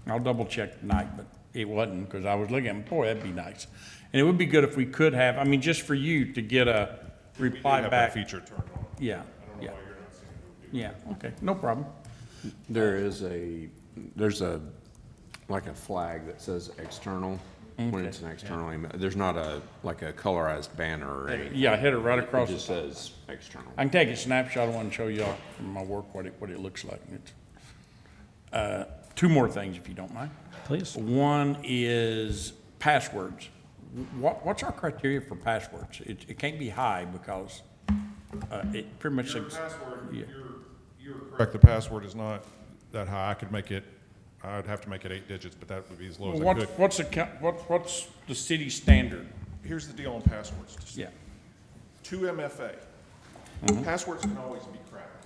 I'll double check tonight, but it wasn't, because I was looking at, boy, that'd be nice. And it would be good if we could have, just for you to get a reply Have that back. feature turned on. Yeah, yeah. Yeah, okay, no problem. There's like a flag that says external when it's an external email. There's not like a colorized banner or anything. Yeah, I hit it right It across the just top. says external. I can take a snapshot of one and show y'all from my work what it looks like. It's, 2 more things, if you don't mind. Please. One is passwords. What's our criteria for passwords? It can't be high, because it pretty much. Your password, Yeah. you're correct, the password is not that high. I'd have to make it 8 digits, but that would be as low as I could. What's the city standard? Here's the deal on passwords. Yeah. 2MFA. Passwords can always be cracked.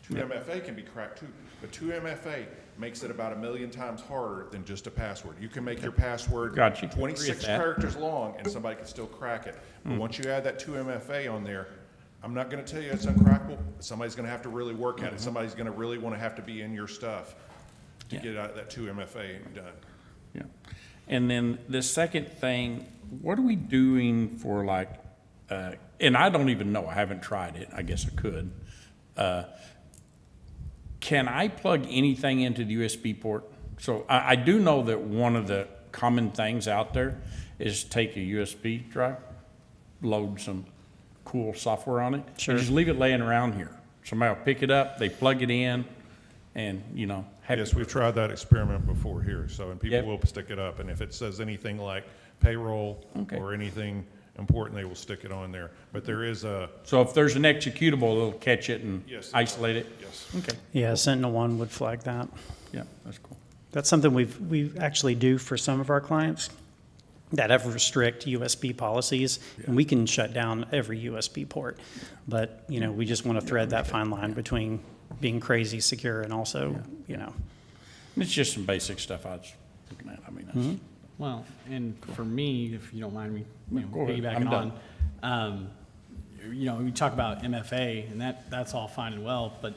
2MFA can be cracked too, but 2MFA makes it about 1,000,000 times harder than just a password. You can make your password Gotcha. 26 Agree with that. characters long and somebody can still crack it. But once you add that 2MFA on there, I'm not gonna tell you it's uncrackable, but somebody's gonna have to really work at it. Somebody's gonna really wanna have to be in your stuff. to Yeah. get out that 2 MFA done. Yeah. And then the second thing, what are we doing for like, and I don't even know, I haven't tried it, I guess I could. Can I plug anything into the USB port? So I do know that one of the common things out there is take a USB drive, load some cool software on it. Sure. And just leave it laying around here. Somebody will pick it up, they plug it in, and, you know, have Yes, we've tried that experiment before here, so, and people Yep. will stick it up, and if it says anything like payroll Okay. or anything important, they will stick it on there. But there is a, So if there's an executable, it'll catch it and Yes. isolate it? yes. Okay, Yeah, Sentinel-1 would flag that. yeah, that's cool. That's something we actually do for some of our clients that have strict USB policies, and we can shut down every USB port. But, you know, we just want to thread that fine line between being crazy secure and also, you know. It's just some basic stuff I was looking at. I mean, that's, Well, and for me, if you don't mind me, go ahead. I'm piggybacking on, you know, we talk about MFA, and that's all fine and well, but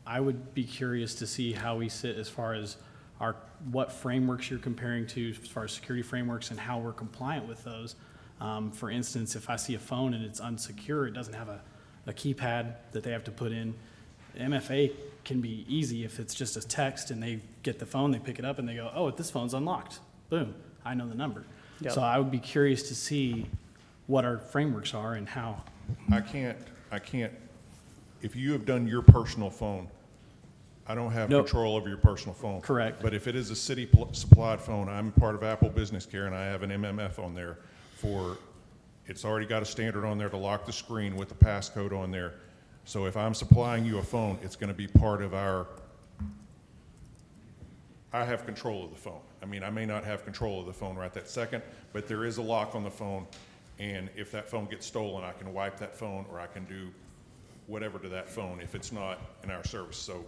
I would be curious to see how we sit as far as what frameworks you're comparing to as far as security frameworks and how we're compliant with those. For instance, if I see a phone and it's unsecure, it doesn't have a keypad that they have to put in. MFA can be easy if it's just a text and they get the phone, they pick it up and they go, oh, this phone's unlocked. Boom, I know the number. Yep. So I would be curious to see what our frameworks are and how. I can't, if you have done your personal phone, I don't have Nope. control over your personal phone. Correct. But if it is a city-supplied phone, I'm part of Apple Business Care, and I have an MMF on there for, it's already got a standard on there to lock the screen with the passcode on there. So if I'm supplying you a phone, it's going to be part of our, I have control of the phone. I mean, I may not have control of the phone right that second, but there is a lock on the phone, and if that phone gets stolen, I can wipe that phone, or I can do whatever to that phone if it's not in our service. So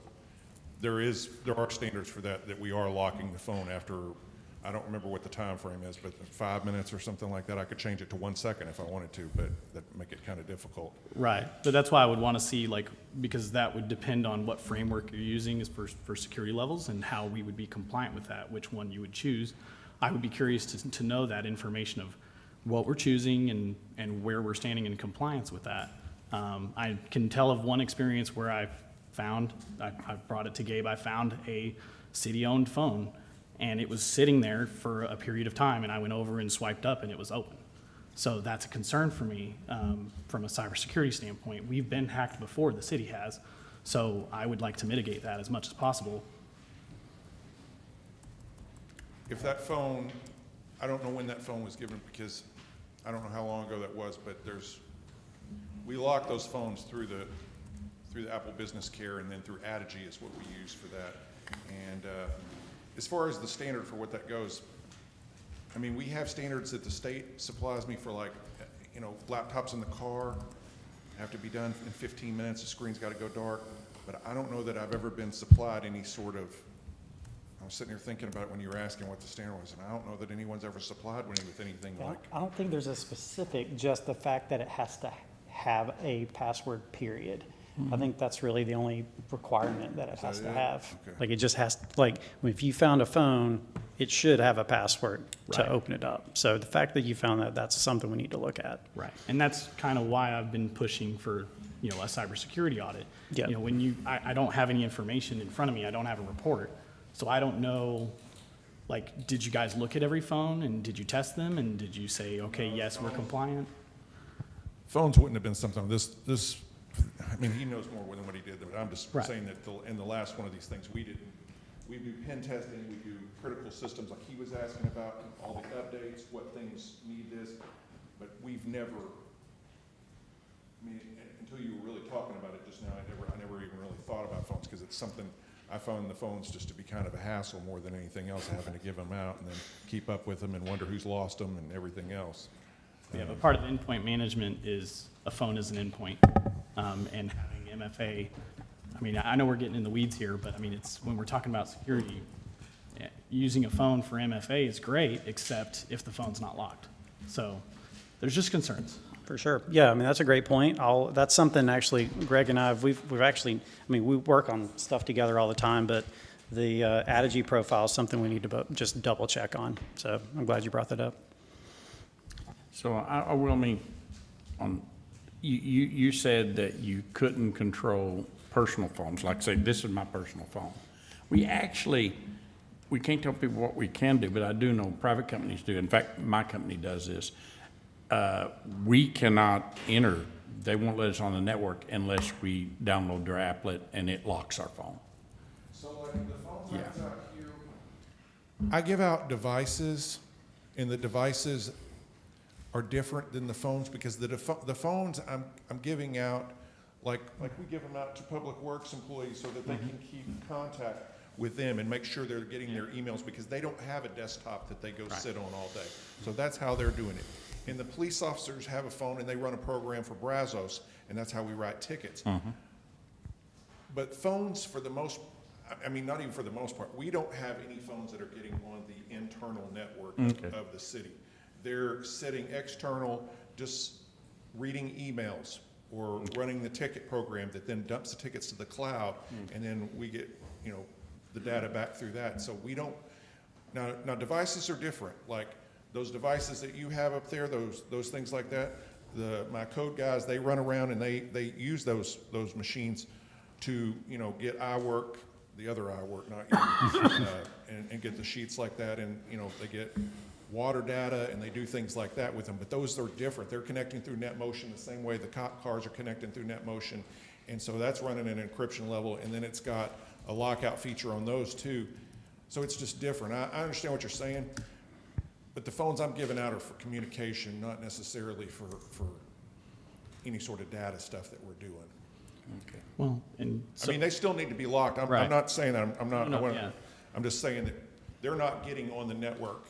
there are standards for that we are locking the phone after, I don't remember what the time frame is, but 5 minutes or something like that. I could change it to 1 second if I wanted to, but that'd make it kind of difficult. Right, but that's why I would want to see, like, because that would depend on what framework you're using is for security levels and how we would be compliant with that, which one you would choose. I would be curious to know that information of what we're choosing and where we're standing in compliance with that. I can tell of one experience where I brought it to Gabe, I found a city-owned phone, and it was sitting there for a period of time, and I went over and swiped up, and it was open. So that's a concern for me from a cybersecurity standpoint. We've been hacked before, the city has, so I would like to mitigate that as much as possible. If that phone, I don't know when that phone was given because I don't know how long ago that was, but we lock those phones through the Apple Business Care, and then through Adigy is what we use for that. And as far as the standard for what that goes, I mean, we have standards that the state supplies me for, like, you know, laptops in the car have to be done in 15 minutes, the screen's got to go dark, but I don't know that I've ever been supplied any sort of, I was sitting here thinking about it when you were asking what the standard was, and I don't know that anyone's ever supplied me with anything like, I don't think there's a specific, just the fact that it has to have a password, period. I think that's really the only requirement that it has to it? have. Okay. Like, it just has, like, if you found a phone, it should have a password to Right. open it up. So the fact that you found that, that's something we need to look at. Right. And that's kind of why I've been pushing for, you know, a cybersecurity audit. Yeah. You know, when I don't have any information in front of me, I don't have a report. So I don't know, like, did you guys look at every phone and did you test them? And did you say, okay, yes, we're compliant? phones wouldn't have been something, I mean, he knows more than what he did, but I'm just Right. saying that in the last one of these things, we do pen testing, we do critical systems like he was asking about, all the updates, what things need this, but we've never, I mean, until you were really talking about it just now, I never even really thought about phones, because it's something, I found the phones just to be kind of a hassle more than anything else, having to give them out and then keep up with them and wonder who's lost them and everything else. Yeah, but part of the endpoint management is a phone is an endpoint. And having MFA, I mean, I know we're getting in the weeds here, but I mean, it's, when we're talking about security, using a phone for MFA is great, except if the phone's not locked. So there's just concerns. For sure. Yeah, I mean, that's a great point. That's something actually, Greg and I, we've actually, I mean, we work on stuff together all the time, but the Adigy profile is something we need to just double check on. So I'm glad you brought that up. So I will mean, you said that you couldn't control personal phones, like say, this is my personal phone. We can't tell people what we can do, but I do know private companies do. In fact, my company does this. We cannot enter, they won't let us on the network unless we download their applet and it locks our phone. So like the phones I Yeah. give out here, I give out devices, and the devices are different than the phones because the phones I'm giving out, like we give them out to Public Works employees so that they can keep contact with them and make sure they're getting their emails because they don't have a desktop that they go sit on all day. So that's how they're doing it. And the police officers have a phone and they run a program for Brazos, and that's how we write tickets. But phones, for the most, I mean, not even for the most part, we don't have any phones that are getting on the internal network of the city. They're sitting external, just reading emails or running the ticket program that then dumps the tickets to the cloud, and then we get, the data back through that. So we don't, now devices are different. Like those devices that you have up there, those things like that, my code guys, they run around and they use those machines to, get iWork, the other iWork, not you, and get the sheets like that, and, they get water data and they do things like that with them, but those are different. They're connecting through NetMotion the same way the cop cars are connecting through NetMotion, and so that's running an encryption level, and then it's got a lockout feature on those too. So it's just different. I understand what you're saying, but the phones I'm giving out are for communication, not necessarily for any sort of data stuff that we're doing. Okay. Well, and I mean, they still need to be locked. I'm Right. not saying that. I'm not. No, yeah. I'm just saying that they're not getting on the network,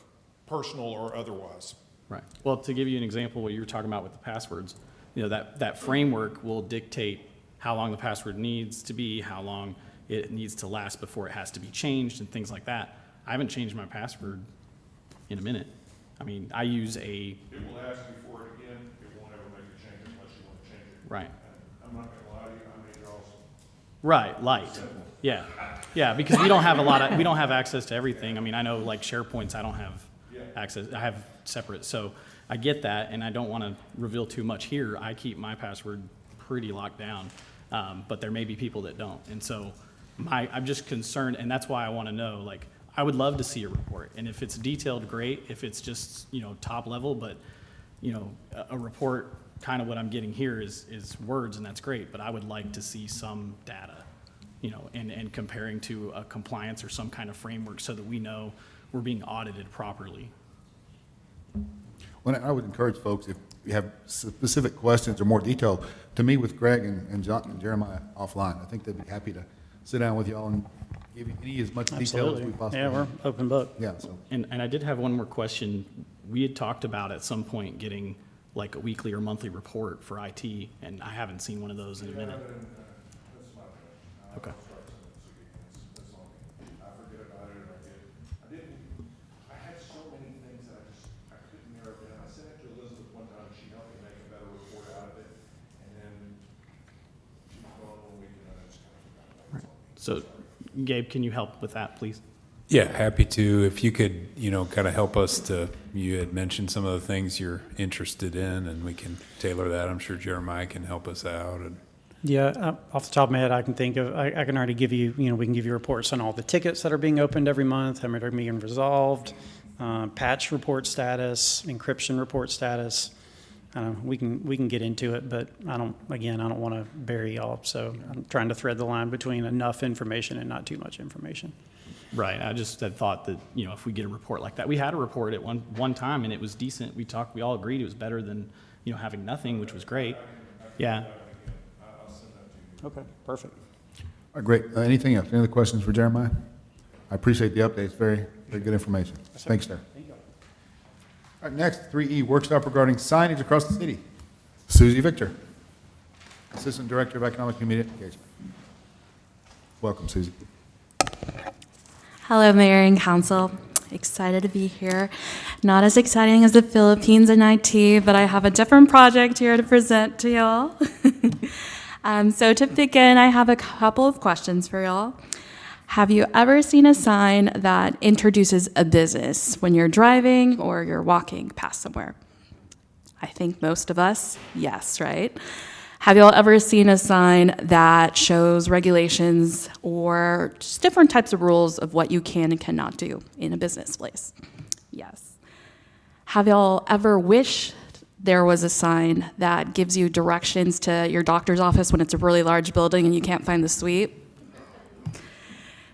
personal or otherwise. Right. Well, to give you an example, what you were talking about with the passwords, that framework will dictate how long the password needs to be, how long it needs to last before it has to be changed and things like that. I haven't changed my password in a minute. I mean, I use It will ask you for it again. It won't ever make a change unless you want to change it. right. I'm not gonna lie to you. I made yours. Right, light. Yeah. Yeah, because we don't have access to everything. I mean, I know like SharePoints, I don't have access. I have separate. So I get that, and I don't want to reveal too much here. I keep my password pretty locked down, but there may be people that don't. And so I'm just concerned, and that's why I want to know, like, I would love to see a report. And if it's detailed, great. If it's just, top level, but, a report, kind of what I'm getting here is words, and that's great, but I would like to see some data, and comparing to a compliance or some kind of framework so that we know we're being audited properly. Well, I would encourage folks, if you have specific questions or more detail, to meet with Greg and John and Jeremiah offline. I think they'd be happy to sit down with y'all and give you any as much detail as Absolutely. we possibly Yeah, can. we're open book. Yeah, so, And I did have one more question. We had talked about at some point getting like a weekly or monthly report for IT, and I haven't seen one of those in a minute. Okay. I forget about it, I had so many things that I couldn't narrow down. I sent it to Elizabeth one time, she helped me make a better report out of it, and then she was gone one week, and I just kind of forgot about it. So Gabe, can you help with that, please? Yeah, happy to. If you could, kind of help us you had mentioned some of the things you're interested in, and we can tailor that. I'm sure Jeremiah can help us out. And Yeah, off the top of my head, I can think of, I can already give you, we can give you reports on all the tickets that are being opened every month, how many are being resolved, patch report status, encryption report status. We can get into it, but I don't want to bury y'all. So I'm trying to thread the line between enough information and not too much information. Right. I just had thought that, if we get a report like that, we had a report at one time and it was decent. We all agreed it was better than, having nothing, which was great. Yeah. Okay, perfect. all right, great. Anything else? Any other questions for Jeremiah? I appreciate the updates. Very, very good information. Thanks, sir. Thank you. All right, next, 3E, workshop regarding signage across the city. Susie Victor, Assistant Director of Economic Community Engagement. Welcome, Susie. Hello, Mayor and Council. Excited to be here. Not as exciting as the Philippines and IT, but I have a different project here to present to y'all. So to begin, I have a couple of questions for y'all. Have you ever seen a sign that introduces a business when you're driving or you're walking past somewhere? I think most of us, yes, right? Have y'all ever seen a sign that shows regulations or just different types of rules of what you can and cannot do in a business place? Yes. Have y'all ever wished there was a sign that gives you directions to your doctor's office when it's a really large building and you can't find the suite?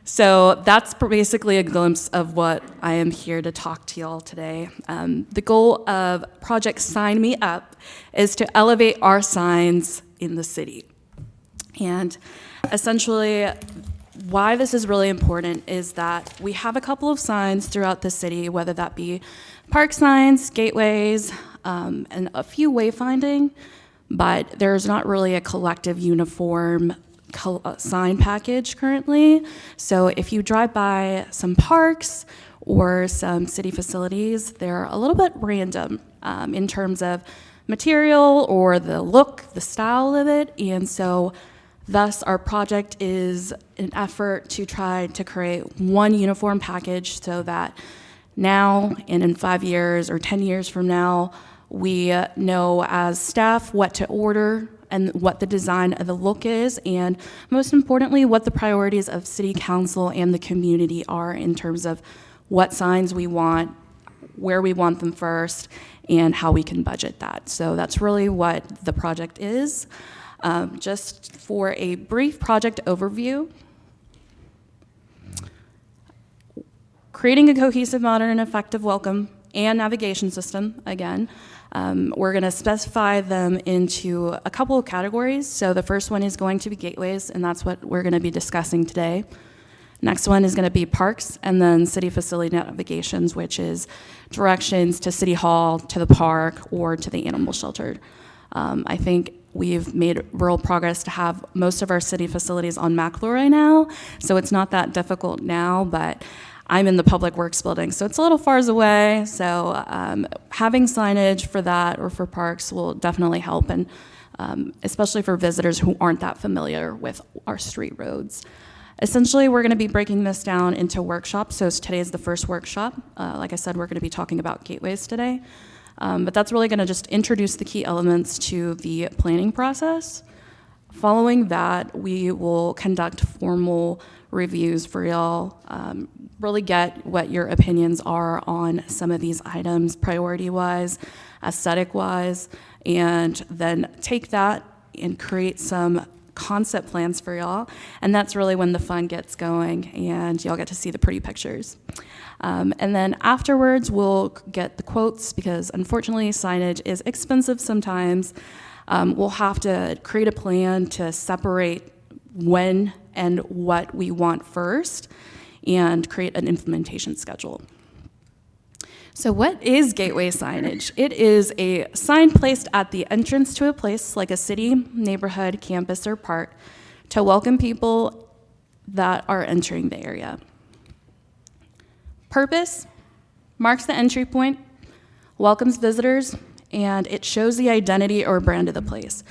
So that's basically a glimpse of what I am here to talk to y'all today. The goal of Project Sign Me Up is to elevate our signs in the city. And essentially, why this is really important is that we have a couple of signs throughout the city, whether that be park signs, gateways, and a few wayfinding, but there's not really a collective uniform sign package currently. So if you drive by some parks or some city facilities, they're a little bit random in terms of material or the look, the style of it. And so thus our project is an effort to try to create one uniform package so that now and in 5 years or 10 years from now, we know as staff what to order and what the design of the look is, and most importantly, what the priorities of city council and the community are in terms of what signs we want, where we want them first, and how we can budget that. So that's really what the project is. Just for a brief project overview, creating a cohesive, modern, and effective welcome and navigation system, again. We're going to specify them into a couple of categories. So the first one is going to be gateways, and that's what we're going to be discussing today. Next one is going to be parks, and then city facility navigations, which is directions to City Hall, to the park, or to the animal shelter. I think we've made real progress to have most of our city facilities on McElroy now, so it's not that difficult now, but I'm in the Public Works building, so it's a little far away, so having signage for that or for parks will definitely help, and especially for visitors who aren't that familiar with our street roads. Essentially, we're going to be breaking this down into workshops, so today is the first workshop. Like I said, we're going to be talking about gateways today, but that's really going to just introduce the key elements to the planning process. Following that, we will conduct formal reviews for y'all, really get what your opinions are on some of these items, priority-wise, aesthetic-wise, and then take that and create some concept plans for y'all, and that's really when the fun gets going and y'all get to see the pretty pictures. And then afterwards, we'll get the quotes because unfortunately signage is expensive sometimes. We'll have to create a plan to separate when and what we want first and create an implementation schedule. So what is gateway signage? It is a sign placed at the entrance to a place like a city, neighborhood, campus, or park to welcome people that are entering the area. Purpose: marks the entry point, welcomes visitors, and it shows the identity or brand of the place.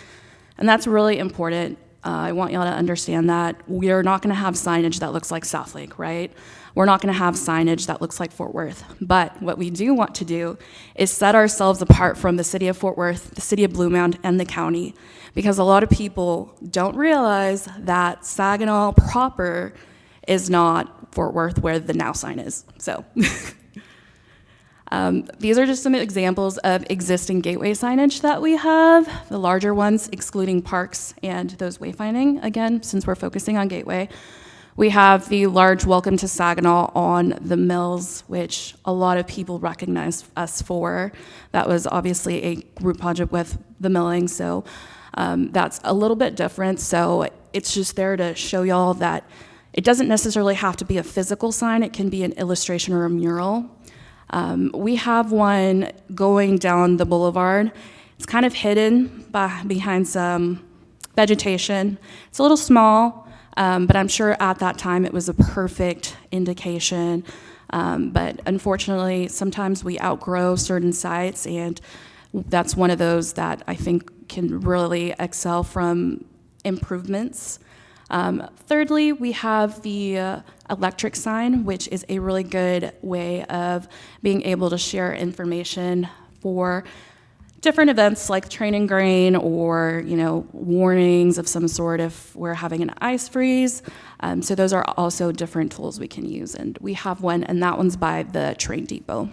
And that's really important. I want y'all to understand that we are not going to have signage that looks like Southlake, right? We're not going to have signage that looks like Fort Worth. But what we do want to do is set ourselves apart from the city of Fort Worth, the city of Blue Mound, and the county, because a lot of people don't realize that Saginaw proper is not Fort Worth where the now sign is. So these are just some examples of existing gateway signage that we have, the larger ones excluding parks and those wayfinding, again, since we're focusing on gateway. We have the large Welcome to Saginaw on the Mills, which a lot of people recognize us for. That was obviously a group project with the milling, so that's a little bit different. So it's just there to show y'all that it doesn't necessarily have to be a physical sign. It can be an illustration or a mural. We have one going down the boulevard. It's kind of hidden behind some vegetation. It's a little small, but I'm sure at that time it was a perfect indication. But unfortunately, sometimes we outgrow certain sites, and that's one of those that I think can really excel from improvements. Thirdly, we have the electric sign, which is a really good way of being able to share information for different events like train and grain, or warnings of some sort if we're having an ice freeze. So those are also different tools we can use, and we have one, and that one's by the train depot.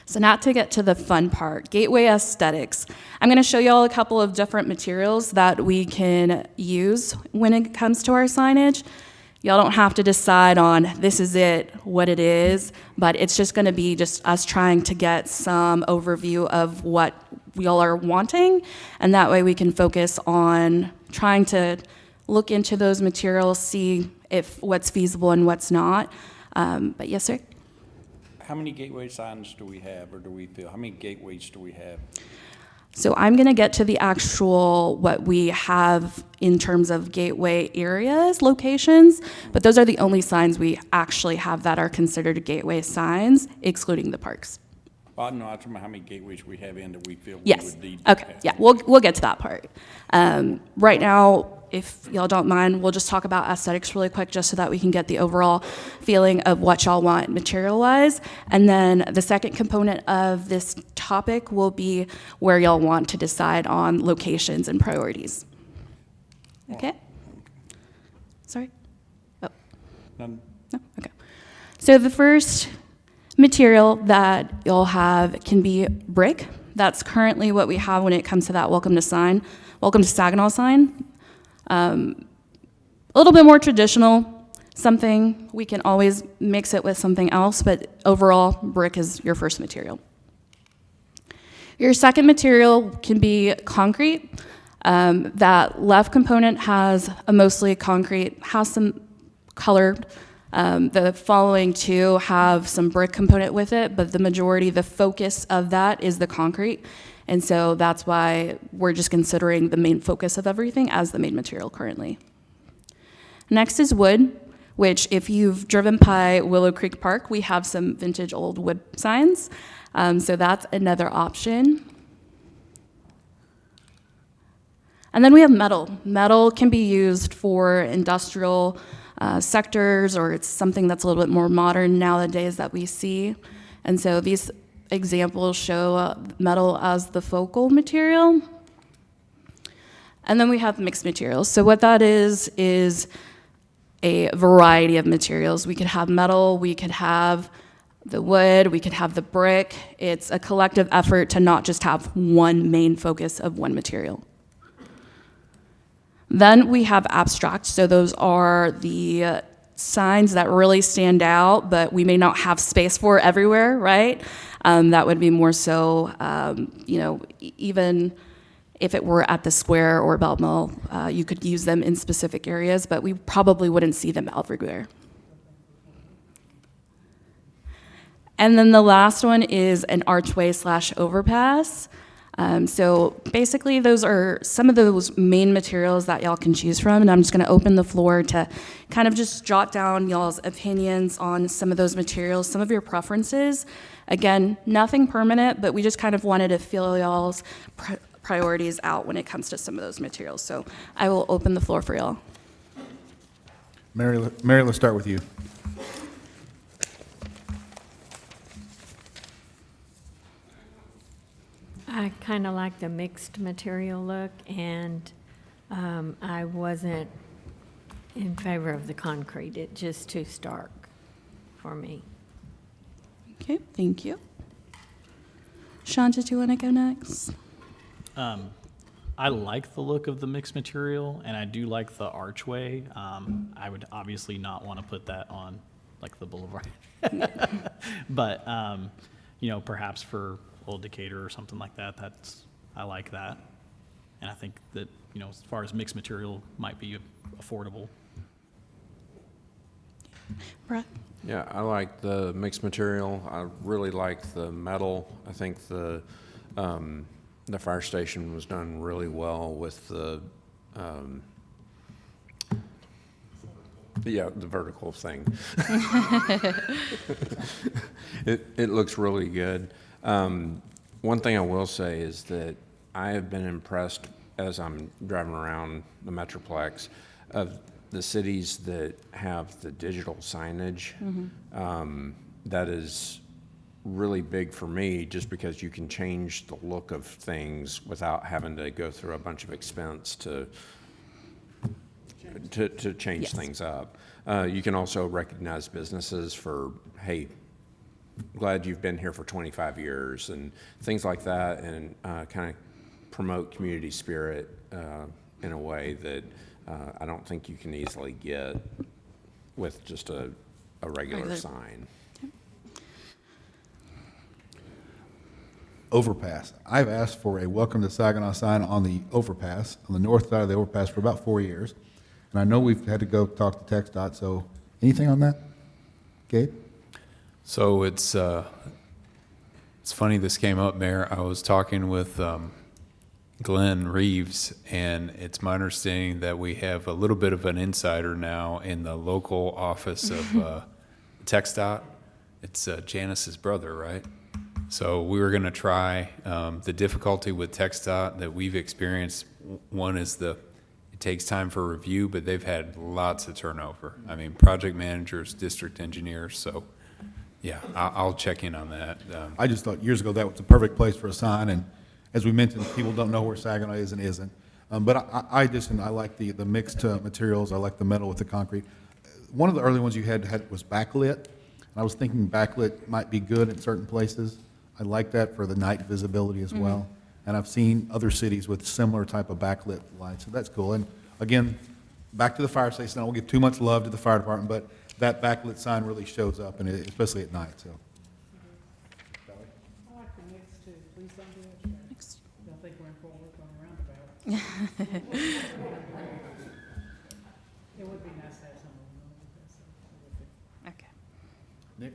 So now to get to the fun part, Gateway Aesthetics. I'm going to show you all a couple of different materials that we can use when it comes to our signage. Y'all don't have to decide on this is it, what it is, but it's just going to be just us trying to get some overview of what y'all are wanting, and that way we can focus on trying to look into those materials, see if what's feasible and what's not. But yes, sir? How many gateway signs do we have, or do we feel, how many gateways do we have? So I'm going to get to the actual, what we have in terms of gateway areas, locations, but those are the only signs we actually have that are considered gateway signs, excluding the parks. Well, no, I'm talking about how many gateways we have in that we feel we Yes. would need. to Okay. have. Yeah. We'll get to that part. Right now, if y'all don't mind, we'll just talk about aesthetics really quick, just so that we can get the overall feeling of what y'all want material-wise. And then the second component of this topic will be where y'all want to decide on locations and priorities. Okay. Sorry. Oh. None. No? Okay. So the first material that you'll have can be brick. That's currently what we have when it comes to that Welcome to Saginaw sign. A little bit more traditional, something we can always mix it with something else, but overall, brick is your first material. Your second material can be concrete. That left component has a mostly concrete, has some colored. The following two have some brick component with it, but the majority, the focus of that is the concrete. And so that's why we're just considering the main focus of everything as the main material currently. Next is wood, which if you've driven by Willow Creek Park, we have some vintage old wood signs. So that's another option. And then we have metal. Metal can be used for industrial sectors, or it's something that's a little bit more modern nowadays that we see. And so these examples show metal as the focal material. And then we have mixed materials. So what that is a variety of materials. We could have metal, we could have the wood, we could have the brick. It's a collective effort to not just have one main focus of one material. Then we have abstract. So those are the signs that really stand out, but we may not have space for everywhere, right? That would be more so, even if it were at the square or Belt Mill, you could use them in specific areas, but we probably wouldn't see them everywhere. And then the last one is an archway / overpass. So basically those are some of those main materials that y'all can choose from, and I'm just gonna open the floor to kind of just jot down y'all's opinions on some of those materials, some of your preferences. Again, nothing permanent, but we just kind of wanted to feel y'all's priorities out when it comes to some of those materials. So I will open the floor for y'all. Mary, let's start with you. I kind of like the mixed material look, and I wasn't in favor of the concrete. It's just too stark for me. Okay, thank you. Sean, did you want to go next? I like the look of the mixed material, and I do like the archway. I would obviously not want to put that on like the boulevard. But, perhaps for Old Decatur or something like that, I like that. And I think that, as far as mixed material might be affordable. Brett? Yeah, I like the mixed material. I really like the metal. I think the fire station was done really well with the vertical thing. It looks really good. One thing I will say is that I have been impressed as I'm driving around the Metroplex of the cities that have the digital signage, that is really big for me, just because you can change the look of things without having to go through a bunch of expense to change Yes. things up. You can also recognize businesses for, hey, glad you've been here for 25 years and things like that, and kind of promote community spirit in a way that I don't think you can easily get with just a regular Regular. sign. Overpass. I've asked for a welcome to Saginaw sign on the overpass, on the north side of the overpass for about 4 years. And I know we've had to go talk to TxDOT, so anything on that? Gabe? So it's funny this came up, Mayor. I was talking with Glenn Reeves, and it's my understanding that we have a little bit of an insider now in the local office of TxDOT. It's Janice's brother, right? So we were going to try the difficulty with TxDOT that we've experienced. One is it takes time for review, but they've had lots of turnover. I mean, project managers, district engineers. So, yeah, I'll check in on that. I just thought years ago that was the perfect place for a sign, and as we mentioned, people don't know where Saginaw is and isn't. But I like the mixed materials. I like the metal with the concrete. One of the early ones you had was backlit, and I was thinking backlit might be good in certain places. I like that for the night visibility as well. And I've seen other cities with similar type of backlit lights, so that's cool. And again, back to the fire station, I won't give too much love to the fire department, but that backlit sign really shows up, and especially at night, so. I like the mix too. Please don't do it. Don't think we're in Fort Worth on a roundabout. It would be nice to have some of them. Okay. Nick?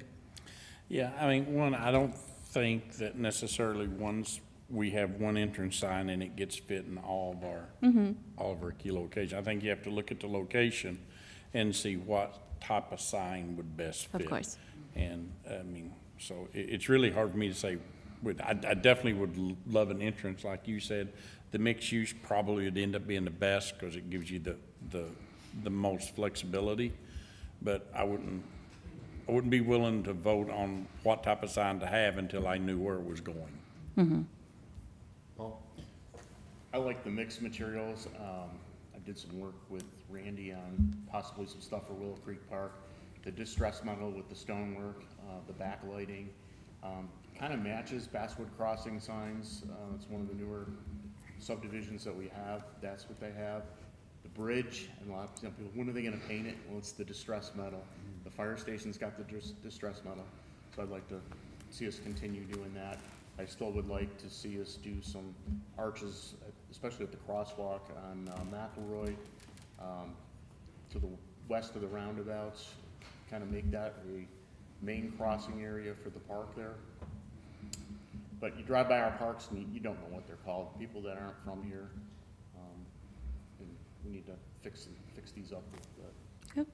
Yeah, I mean, I don't think that necessarily we have one entrance sign and it gets fit in all of our key locations. I think you have to look at the location and see what type of sign would best fit. Of course. And, I mean, so it's really hard for me to say, I definitely would love an entrance, like you said. The mixed use probably would end up being the best because it gives you the most flexibility. But I wouldn't be willing to vote on what type of sign to have until I knew where it was going. Paul? I like the mixed materials. I did some work with Randy on possibly some stuff for Willow Creek Park. The distress metal with the stonework, the backlighting, kind of matches Basswood Crossing signs. It's one of the newer subdivisions that we have. That's what they have. The bridge, and a lot of people, when are they gonna paint it? Well, it's the distress metal. The fire station's got the distress metal. So I'd like to see us continue doing that. I still would like to see us do some arches, especially at the crosswalk on McElroy, to the west of the roundabouts, kind of make that a main crossing area for the park there. But you drive by our parks and you don't know what they're called, people that aren't from here. And we need to fix these up with Yep.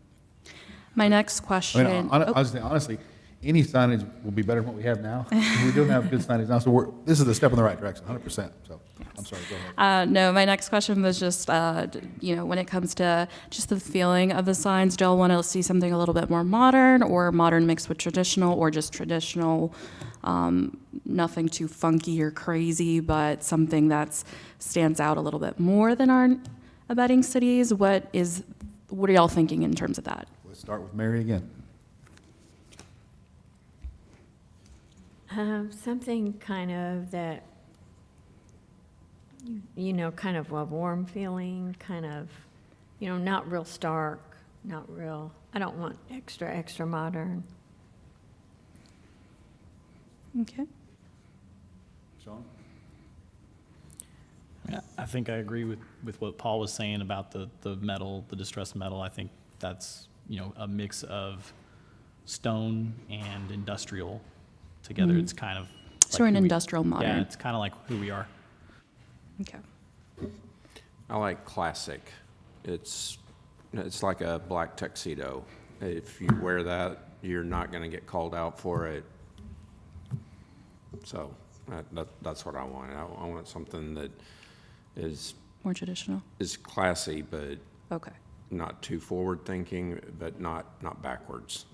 My next question. Honestly, any signage will be better than what we have now. We don't have good signage now, so this is a step in the right direction, 100%. So, I'm sorry, go ahead. No, my next question was just, when it comes to just the feeling of the signs, do y'all want to see something a little bit more modern, or modern mixed with traditional, or just traditional? Nothing too funky or crazy, but something that stands out a little bit more than our abutting cities. What are y'all thinking in terms of that? Let's start with Mary again. Something kind of that, kind of a warm feeling, kind of, not real stark, not real, I don't want extra modern. Okay. Sean? Yeah, I think I agree with what Paul was saying about the metal, the distressed metal. I think that's, a mix of stone and industrial together. Mhm. It's kind of So we're an who we- industrial modern. Yeah, it's kind of like who we are. Okay. I like classic. It's like a black tuxedo. If you wear that, you're not going to get called out for it. So that's what I want. I want something that is More traditional. classy, but Okay. not too forward-thinking, but not backwards.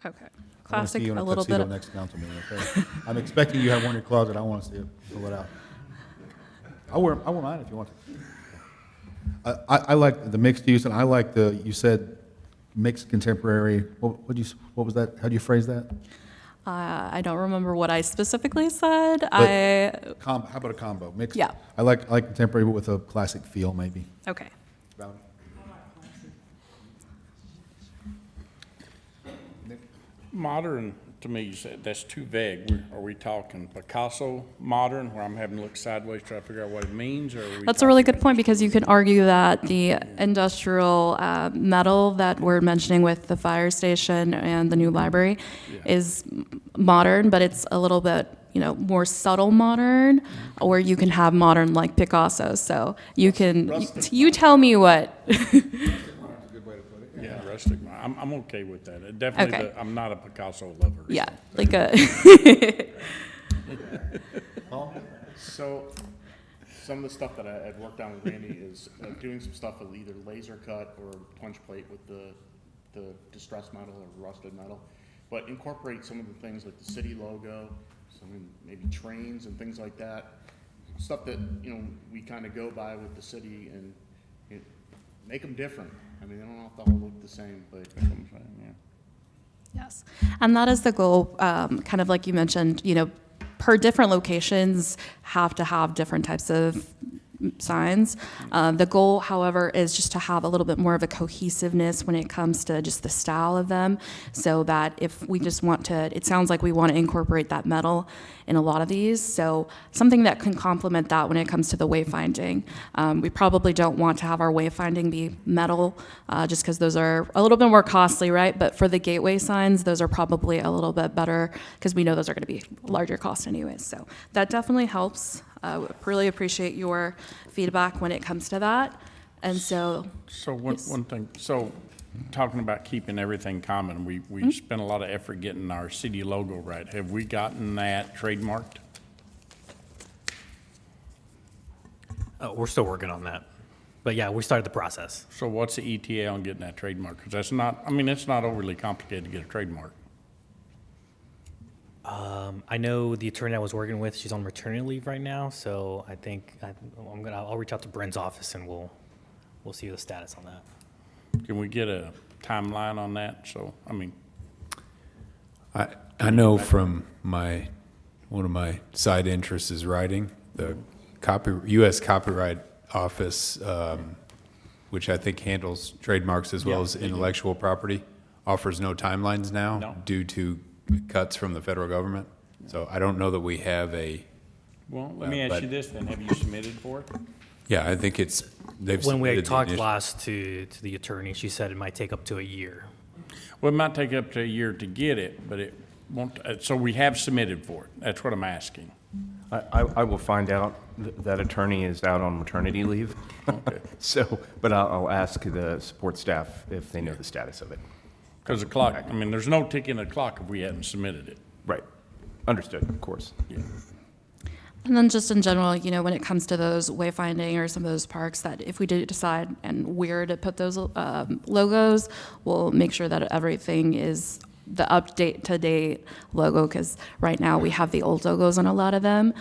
Okay. I want to see Classic, you in a a little bit tuxedo of, next council meeting, okay? I'm expecting you have one in your closet. I want to see it. Pull it out. I wear mine if you want to. I like the mixed use, and I like you said mixed contemporary. What was that? How do you phrase that? I don't remember what I specifically said. How about a combo? Mixed? Yeah. I like contemporary, but with a classic feel, maybe. Okay. Valerie? Modern, to me, you said, that's too vague. Are we talking Picasso modern, where I'm having to look sideways, try to figure out what it means, or are we That's a really talking- good point because you can argue that the industrial metal that we're mentioning with the fire station and the new library is modern, but it's a little bit, more subtle modern, or you can have modern like Picasso. So you tell me what. Yeah, rustic. I'm okay with that. Definitely, Okay. I'm not a Picasso lover. Yeah, like a. So, some of the stuff that I'd worked on with Randy is doing some stuff with either laser cut or punch plate with the distressed metal or rusted metal, but incorporate some of the things like the city logo, some maybe trains and things like that, stuff that, we kind of go by with the city and make them different. I mean, they don't have to all look the same, but Yes, and that is the goal, kind of like you mentioned, per different locations have to have different types of signs. The goal, however, is just to have a little bit more of a cohesiveness when it comes to just the style of them, so that if we just want to, it sounds like we want to incorporate that metal in a lot of these, so something that can complement that when it comes to the wayfinding. We probably don't want to have our wayfinding be metal, just because those are a little bit more costly, right? But for the gateway signs, those are probably a little bit better, because we know those are going to be larger cost anyways, so that definitely helps. Really appreciate your feedback when it comes to that. And so, So one thing, talking about keeping everything common, we spent a lot of effort getting our city logo right. Have we gotten that trademarked? We're still working on that. But yeah, we started the process. So what's the ETA on getting that trademark? Because that's not, it's not overly complicated to get a trademark. I know the attorney I was working with, she's on maternity leave right now, so I think I'll reach out to Bryn's office and we'll see the status on that. Can we get a timeline on that? So, I know from one of my side interests is writing. The U.S. Copyright Office, which I think handles trademarks as well as intellectual property, offers no timelines now due to cuts from the federal government. So I don't know that we have a. well, let me ask you this then. Have you submitted for it? Yeah, I think they've. When we submitted the talked initial- last to the attorney, she said it might take up to a year. Well, it might take up to a year to get it, but it won't, so we have submitted for it. That's what I'm asking. I will find out. That attorney is out on maternity leave. Okay. So, but I'll ask the support staff if they know the status of it. Because the clock, there's no ticking the clock if we hadn't submitted it. Right. Understood, of course. Yeah. and then just in general, when it comes to those wayfinding or some of those parks, that if we do decide and where to put those logos, we'll make sure that everything is the up-to-date logo, because right now we have the old logos on a lot of them.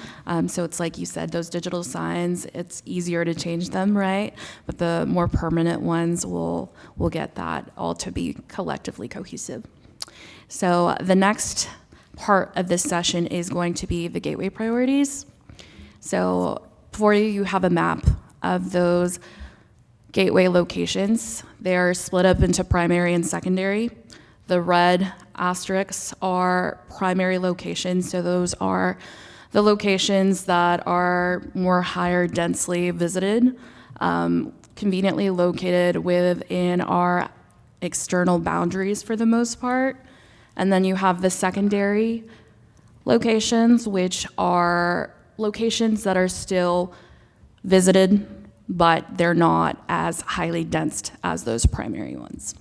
So it's like you said, those digital signs, it's easier to change them, right? But the more permanent ones, we'll get that all to be collectively cohesive. So the next part of this session is going to be the gateway priorities. So for you, you have a map of those gateway locations. They're split up into primary and secondary. The red asterisks are primary locations, so those are the locations that are more higher densely visited, conveniently located within our external boundaries for the most part. And then you have the secondary locations, which are locations that are still visited, but they're not as highly dense as those primary ones.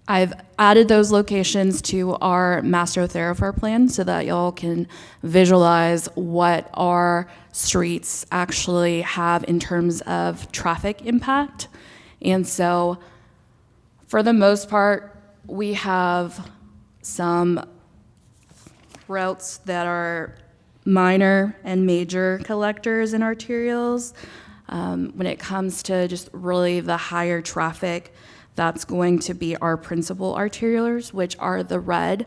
I've added those locations to our master thoroughfare plan so that y'all can visualize what our streets actually have in terms of traffic impact. And so, for the most part, we have some routes that are minor and major collectors and arterials. When it comes to just really the higher traffic, that's going to be our principal arterials, which are the red.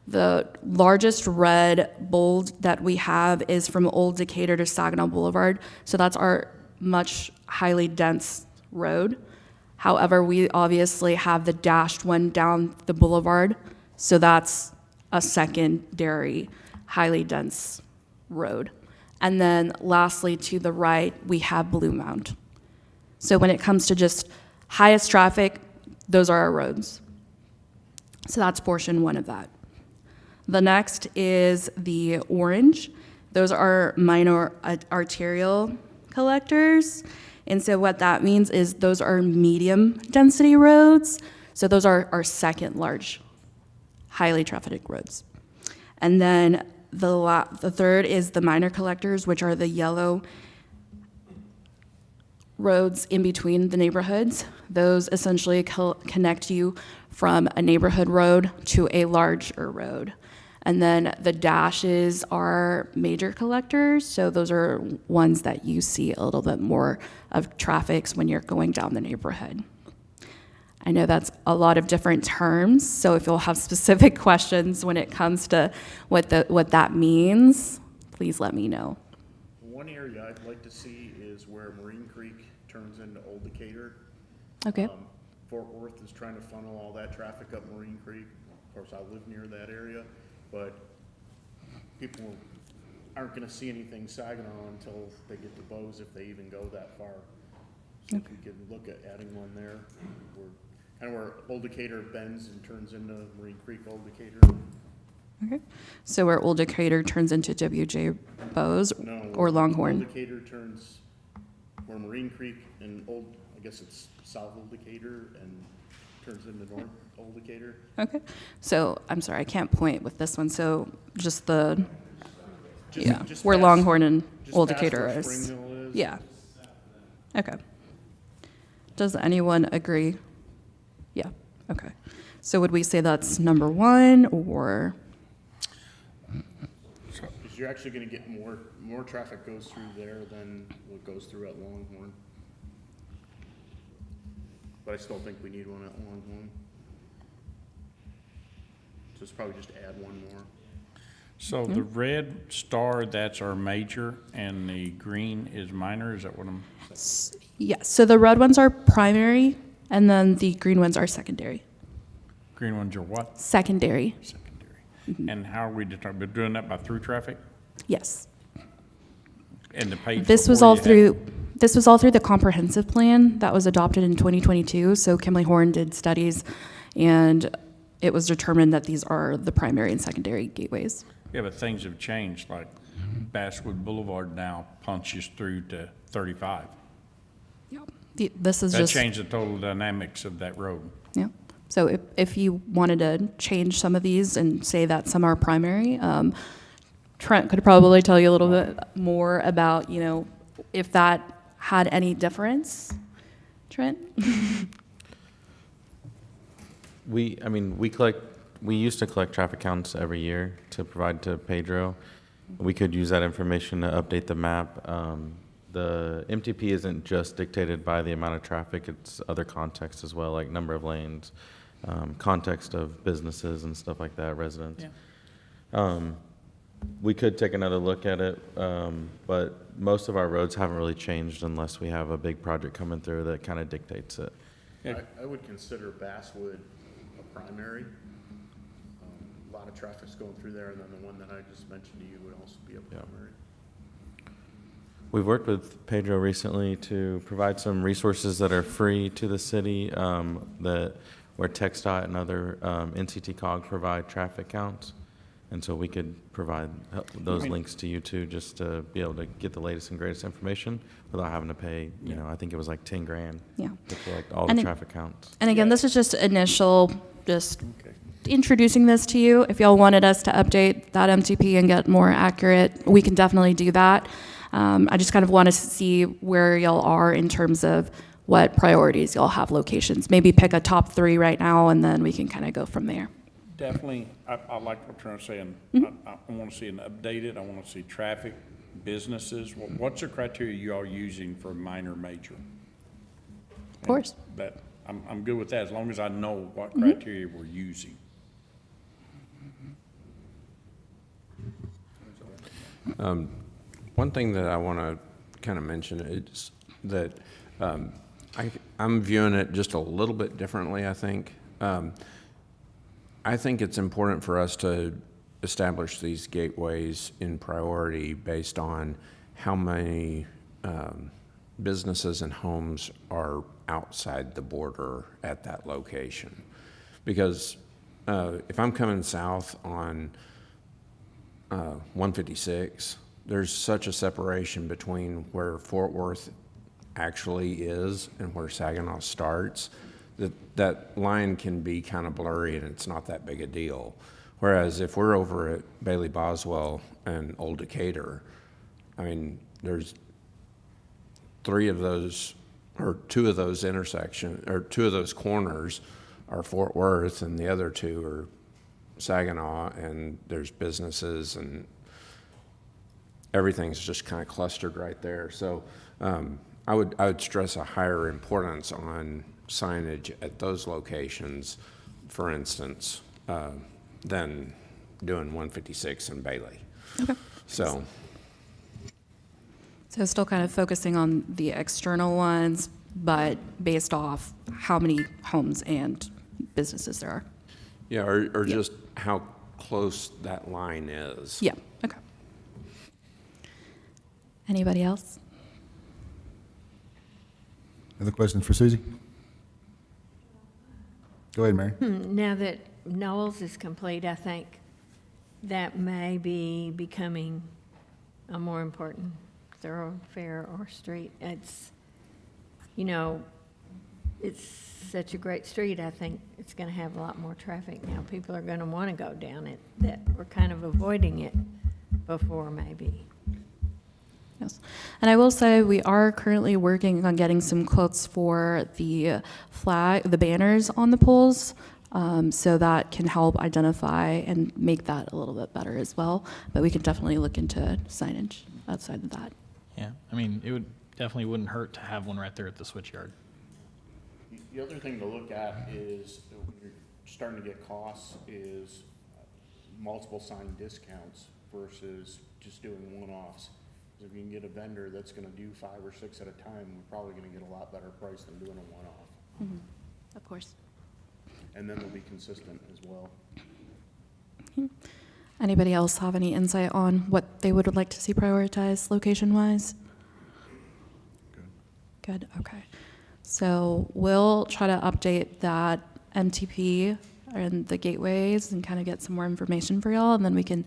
The largest red bold that we have is from Old Decatur to Saginaw Boulevard. So that's our much highly dense road. However, we obviously have the dashed one down the boulevard. So that's a secondary highly dense road. And then lastly, to the right, we have Blue Mound. So when it comes to just highest traffic, those are our roads. So that's portion one of that. The next is the orange. Those are minor arterial collectors. And so what that means is those are medium density roads. So those are our second large highly trafficked roads. And then the third is the minor collectors, which are the yellow roads in between the neighborhoods. Those essentially connect you from a neighborhood road to a larger road. And then the dashes are major collectors, so those are ones that you see a little bit more of traffic when you're going down the neighborhood. I know that's a lot of different terms, so if you'll have specific questions when it comes to what that means, please let me know. One area I'd like to see is where Marine Creek turns into Old Decatur. Okay. Fort Worth is trying to funnel all that traffic up Marine Creek. Of course, I live near that area, but people aren't gonna see anything Saginaw until they get to Bose, if they even go that far. So if we could look at adding one there, kind of where Old Decatur bends and turns into Marine Creek, Old Decatur. Okay. So where Old Decatur turns into WJ Bose No, or Longhorn? Old Decatur turns, where Marine Creek and I guess it's South Old Decatur and turns into North Old Decatur. Okay. So I'm sorry, I can't point with this one. So just the, Just where past- Longhorn and just Old past Decatur where is. Spring Mill is. Yeah. Okay. Does anyone agree? Yeah. Okay. So would we say that's number one or? Because you're actually gonna get more traffic goes through there than what goes through at Longhorn. But I still think we need one at Longhorn. So it's probably just add one more. So the red star, that's our major, and the green is minor, is that what I'm saying? Yeah. So the red ones are primary and then the green ones are secondary. Green ones are what? Secondary. Secondary. And how are we we're doing that by through traffic? Yes. And the page This was before all you had- through the comprehensive plan that was adopted in 2022. So Kimley Horn did studies and it was determined that these are the primary and secondary gateways. Yeah, but things have changed, like Basswood Boulevard now punches through to 35. This is That just. changed the total dynamics of that road. Yeah. So if you wanted to change some of these and say that some are primary, Trent could probably tell you a little bit more about, if that had any difference. Trent? We used to collect traffic counts every year to provide to Pedro. We could use that information to update the map. The MTP isn't just dictated by the amount of traffic, it's other context as well, like number of lanes, context of businesses and stuff like that, residents. We could take another look at it, but most of our roads haven't really changed unless we have a big project coming through that kind of dictates it. I would consider Basswood a primary. A lot of traffic's going through there, and then the one that I just mentioned to you would also be a primary. We've worked with Pedro recently to provide some resources that are free to the city, where TxDOT and other NCT cog provide traffic counts. And so we could provide those links to you too, just to be able to get the latest and greatest information without having to pay, I think it was like $10,000 Yeah. to collect all the traffic counts. And again, this is just initial just introducing this to you. If y'all wanted us to update that MTP and get more accurate, we can definitely do that. I just kind of want to see where y'all are in terms of what priorities y'all have locations. Maybe pick a top 3 right now, and then we can kind of go from there. Definitely, I like what you're saying. I want to see an updated, I want to see traffic, businesses. What's the criteria you are using for minor, major? Of course. That, I'm good with that, as long as I know what criteria we're using. One thing that I want to kind of mention is that I'm viewing it just a little bit differently, I think. I think it's important for us to establish these gateways in priority based on how many businesses and homes are outside the border at that location. Because if I'm coming south on 156, there's such a separation between where Fort Worth actually is and where Saginaw starts that that line can be kind of blurry and it's not that big a deal. Whereas if we're over at Bailey Boswell and Old Decatur, I mean, there's 3 of those, or 2 of those intersections, or 2 of those corners are Fort Worth, and the other 2 are Saginaw, and there's businesses, and everything's just kind of clustered right there. So I would stress a higher importance on signage at those locations, for instance, than doing 156 in Bailey. Okay. So still kind of focusing on the external ones, but based off how many homes and businesses there are. yeah, or just how close that line is. Yeah, okay. Anybody else? Other questions for Susie? Go ahead, Mary. Now that Knowles is complete, I think that may be becoming a more important thoroughfare or street. It's, you know, it's such a great street. I think it's going to have a lot more traffic now. People are going to want to go down it, that we're kind of avoiding it before maybe. Yes. And I will say we are currently working on getting some quotes for the the banners on the poles, so that can help identify and make that a little bit better as well. But we can definitely look into signage outside of that. Yeah, I mean, it definitely wouldn't hurt to have one right there at the switch yard. The other thing to look at is, when you're starting to get costs, is multiple sign discounts versus just doing one-offs. If you can get a vendor that's gonna do 5 or 6 at a time, we're probably gonna get a lot better price than doing a one-off. Mm-hmm. Of course. And then they'll be consistent as well. Anybody else have any insight on what they would like to see prioritized location-wise? Good, okay. So we'll try to update that MTP and the gateways and kind of get some more information for y'all, and then we can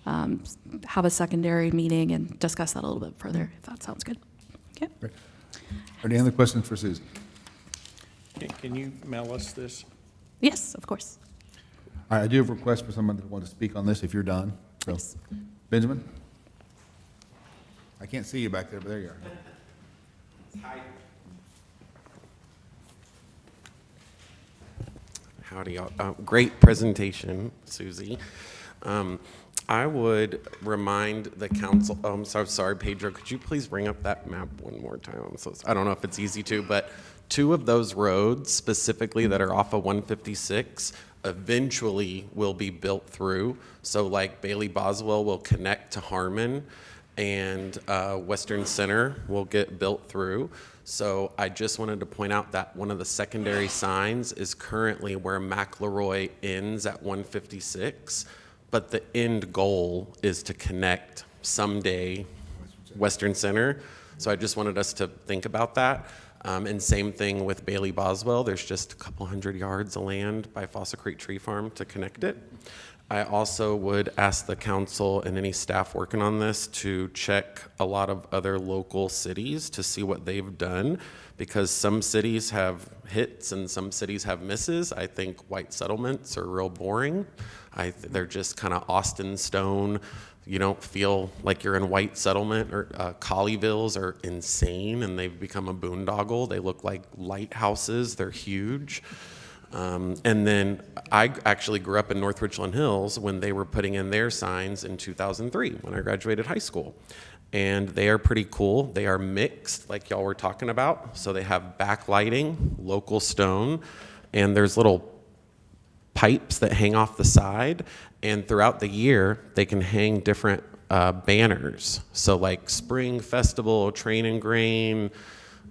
have a secondary meeting and discuss that a little bit further, if that sounds good. Okay. Great. Are there any other questions for Susie? Can you mail us this? Yes, of course. All right, I do have a request for someone that wants to speak on this if you're done. So, Yes. Benjamin? I can't see you back there, but there you are. Howdy, y'all. Great presentation, Susie. I would remind the council, sorry, Pedro, could you please bring up that map one more time? I don't know if it's easy to, but 2 of those roads specifically that are off of 156 eventually will be built through. So like Bailey Boswell will connect to Harmon, and Western Center will get built through. So I just wanted to point out that one of the secondary signs is currently where McElroy ends at 156, but the end goal is to connect someday Western Center. So I just wanted us to think about that. And same thing with Bailey Boswell. There's just a couple hundred yards of land by Fossil Creek Tree Farm to connect it. I also would ask the council and any staff working on this to check a lot of other local cities to see what they've done, because some cities have hits and some cities have misses. I think white settlements are real boring. They're just kind of Austin stone. You don't feel like you're in white settlement. Or Colleyvilles are insane, and they've become a boondoggle. They look like lighthouses. They're huge. And then I actually grew up in North Richland Hills when they were putting in their signs in 2003 when I graduated high school. And they are pretty cool. They are mixed, like y'all were talking about. So they have backlighting, local stone, and there's little pipes that hang off the side. And throughout the year, they can hang different banners. So like Spring Festival, Train and Grain,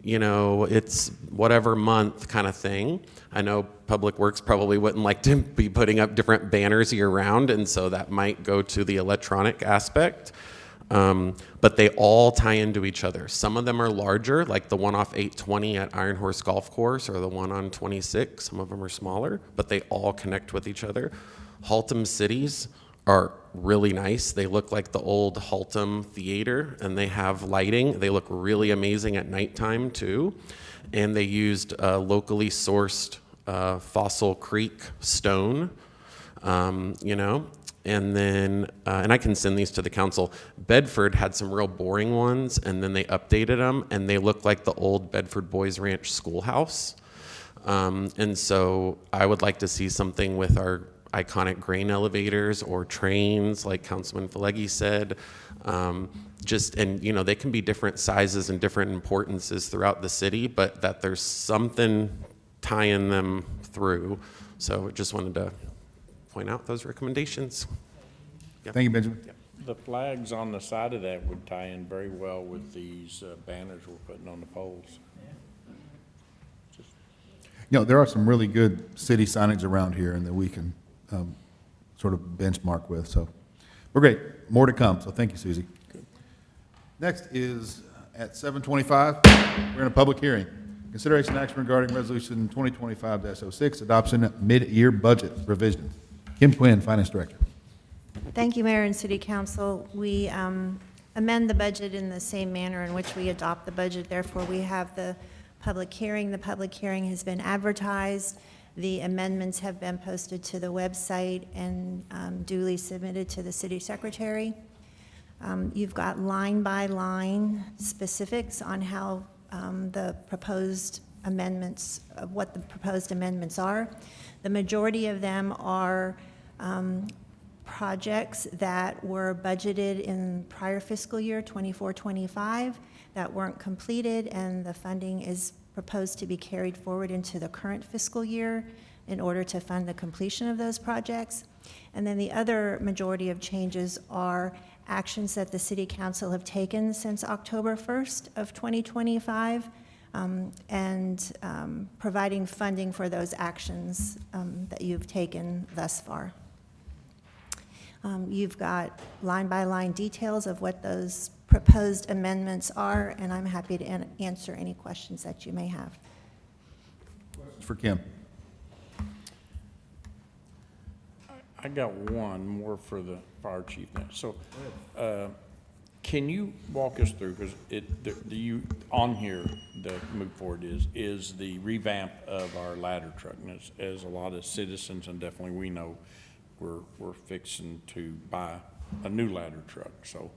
you know, it's whatever month kind of thing. I know Public Works probably wouldn't like to be putting up different banners year round, and so that might go to the electronic aspect. But they all tie into each other. Some of them are larger, like the one off 820 at Iron Horse Golf Course or the one on 26. Some of them are smaller, but they all connect with each other. Haltom cities are really nice. They look like the old Haltom Theater, and they have lighting. They look really amazing at nighttime too. And they used locally sourced Fossil Creek stone, you know. And then, and I can send these to the council. Bedford had some real boring ones, and then they updated them, and they look like the old Bedford Boys Ranch schoolhouse. And so I would like to see something with our iconic grain elevators or trains, like Councilman Pileggi said. And you know, they can be different sizes and different importances throughout the city, but that there's something tying them through. So just wanted to point out those recommendations. Yep. Thank you, Benjamin. Yep. The flags on the side of that would tie in very well with these banners we're putting on the poles. You know, there are some really good city signage around here and that we can sort of benchmark with, so we're great. More to come, so thank you, Susie. Next is at 7:25, we're in a public hearing. Consideration action regarding Resolution 2025-06, adoption mid-year budget revisions. Kim Quinn, Finance Director. Thank you, Mayor and City Council. We amend the budget in the same manner in which we adopt the budget. Therefore, we have the public hearing. The public hearing has been advertised. The amendments have been posted to the website and duly submitted to the City Secretary. You've got line-by-line specifics on how the proposed amendments, what the proposed amendments are. The majority of them are projects that were budgeted in prior fiscal year, 24-25, that weren't completed, and the funding is proposed to be carried forward into the current fiscal year in order to fund the completion of those projects. And then the other majority of changes are actions that the City Council have taken since October 1st of 2025, and providing funding for those actions that you've taken thus far. You've got line-by-line details of what those proposed amendments are, and I'm happy to answer any questions that you may have. For Kim. I got one more for the fire chief now. So, can you walk us through, because on here, the move forward is the revamp of our ladder truck. And as a lot of citizens, and definitely we know, we're fixing to buy a new ladder truck. So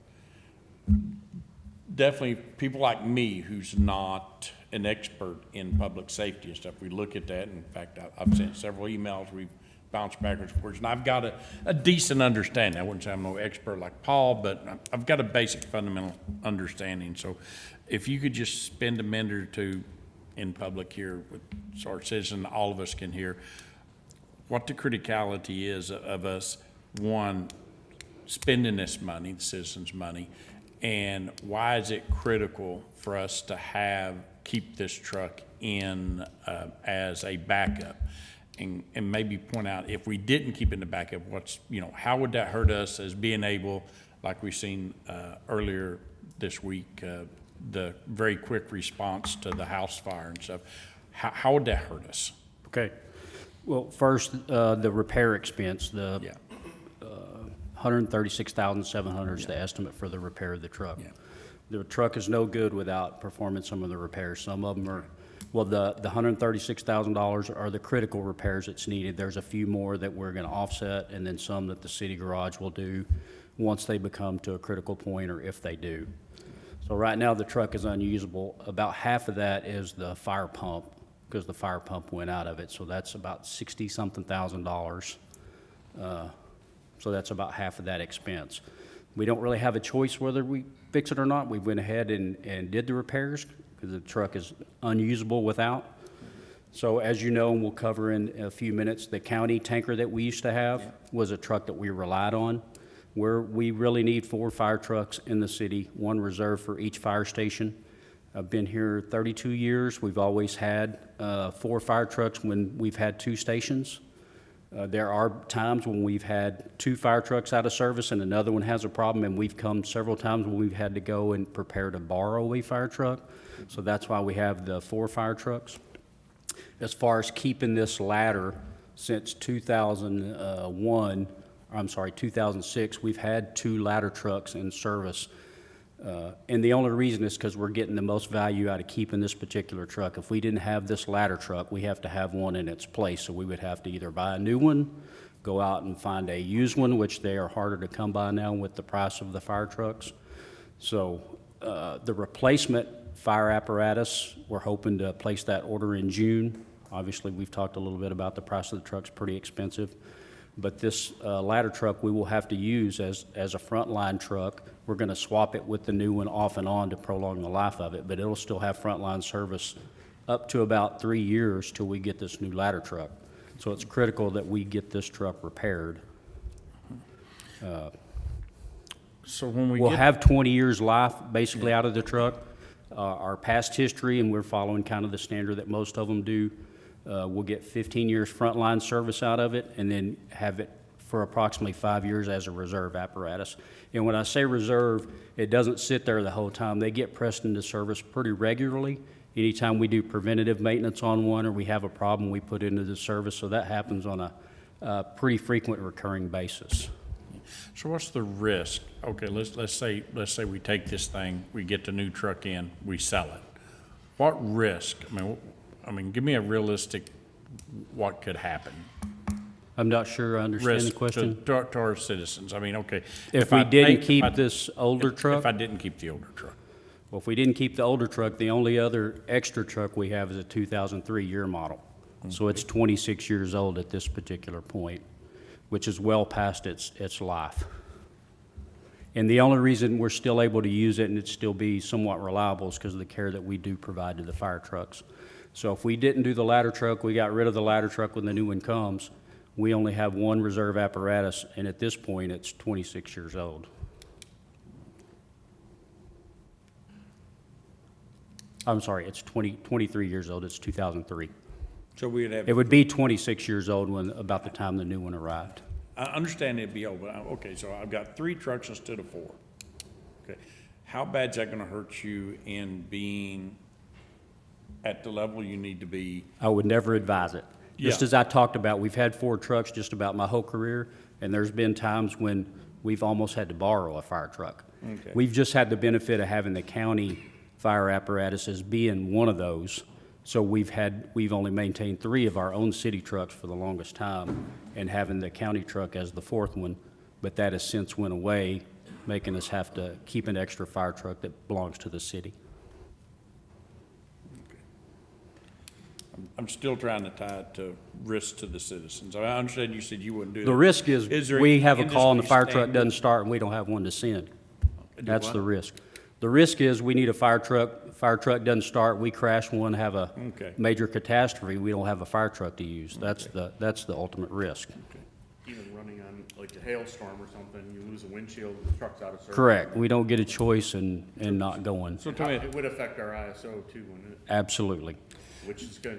definitely people like me who's not an expert in public safety and stuff, we look at that. In fact, I've sent several emails, we've bounced backwards and forwards, and I've got a decent understanding. I wouldn't say I'm no expert like Paul, but I've got a basic fundamental understanding. So if you could just spend a minute or two in public here with so our citizen, all of us can hear what the criticality is of us, one, spending this money, the citizens' money, and why is it critical for us to keep this truck in as a backup? And maybe point out, if we didn't keep it in the backup, how would that hurt us as being able, like we've seen earlier this week, the very quick response to the house fire and stuff. How would that hurt us? Okay. Well, first, the repair expense, the Yeah. $136,700 is the estimate for the repair of the truck. Yeah. The truck is no good without performing some of the repairs. Some of them are, well, the $136,000 are the critical repairs that's needed. There's a few more that we're going to offset, and then some that the city garage will do once they become to a critical point, or if they do. So right now, the truck is unusable. About half of that is the fire pump, because the fire pump went out of it. So that's about $60-something thousand. So that's about half of that expense. We don't really have a choice whether we fix it or not. We went ahead and did the repairs because the truck is unusable without. So as you know, and we'll cover in a few minutes, the county tanker that we used to have was a truck that we relied on. Where we really need 4 fire trucks in the city, 1 reserved for each fire station. I've been here 32 years. We've always had 4 fire trucks when we've had 2 stations. There are times when we've had 2 fire trucks out of service and another one has a problem, and we've come several times when we've had to go and prepare to borrow a fire truck. So that's why we have the 4 fire trucks. As far as keeping this ladder, since 2006, we've had 2 ladder trucks in service. And the only reason is because we're getting the most value out of keeping this particular truck. If we didn't have this ladder truck, we have to have one in its place. So we would have to either buy a new one, go out and find a used one, which they are harder to come by now with the price of the fire trucks. So the replacement fire apparatus, we're hoping to place that order in June. Obviously, we've talked a little bit about the price of the truck's pretty expensive. But this ladder truck we will have to use as a frontline truck. We're going to swap it with the new one off and on to prolong the life of it, but it'll still have frontline service up to about 3 years till we get this new ladder truck. So it's critical that we get this truck repaired. So when We'll have 20 years life basically out of the truck. Our past history, and we're following kind of the standard that most of them do, we'll get 15 years frontline service out of it and then have it for approximately 5 years as a reserve apparatus. And when I say reserve, it doesn't sit there the whole time. They get pressed into service pretty regularly. Anytime we do preventative maintenance on one or we have a problem, we put it into the service. So that happens on a pretty frequent recurring basis. So what's the risk? Okay, let's say we take this thing, we get the new truck in, we sell it. What risk? I mean, give me a realistic, what could happen? I'm not sure I understand the Risk question. to our citizens. I mean, okay. If we didn't keep this older truck? If I didn't keep the older truck. Well, if we didn't keep the older truck, the only other extra truck we have is a 2003 year model. So it's 26 years old at this particular point, which is well past its life. And the only reason we're still able to use it and it still be somewhat reliable is because of the care that we do provide to the fire trucks. So if we didn't do the ladder truck, we got rid of the ladder truck when the new one comes, we only have 1 reserve apparatus, and at this point, it's 26 years old. I'm sorry, it's 23 years old. It's 2003. So we'd have. It would be 26 years old when, about the time the new one arrived. I understand it'd be old, but, okay, so I've got 3 trucks instead of 4. Okay, how bad's that gonna hurt you in being at the level you need to be? I would never advise it. Just Yeah. as I talked about, we've had 4 trucks just about my whole career, and there's been times when we've almost had to borrow a fire truck. Okay. We've just had the benefit of having the county fire apparatus as being one of those. So we've only maintained 3 of our own city trucks for the longest time, and having the county truck as the 4th one, but that has since went away, making us have to keep an extra fire truck that belongs to the city. I'm still trying to tie it to risk to the citizens. I understand you said you wouldn't do that. The risk is there we any have a call and the industry fire truck standard? doesn't start and we don't have one to send. That's what? the risk. The risk is we need a fire truck doesn't start, we crash one, have a Okay. major catastrophe, we don't have a fire truck to use. That's the ultimate risk. Even running on like a hailstorm or something, you lose a windshield, the truck's out of service. Correct. We don't get a choice in not going. So tell me, It would affect our ISO too, wouldn't it? Absolutely. Which is gonna,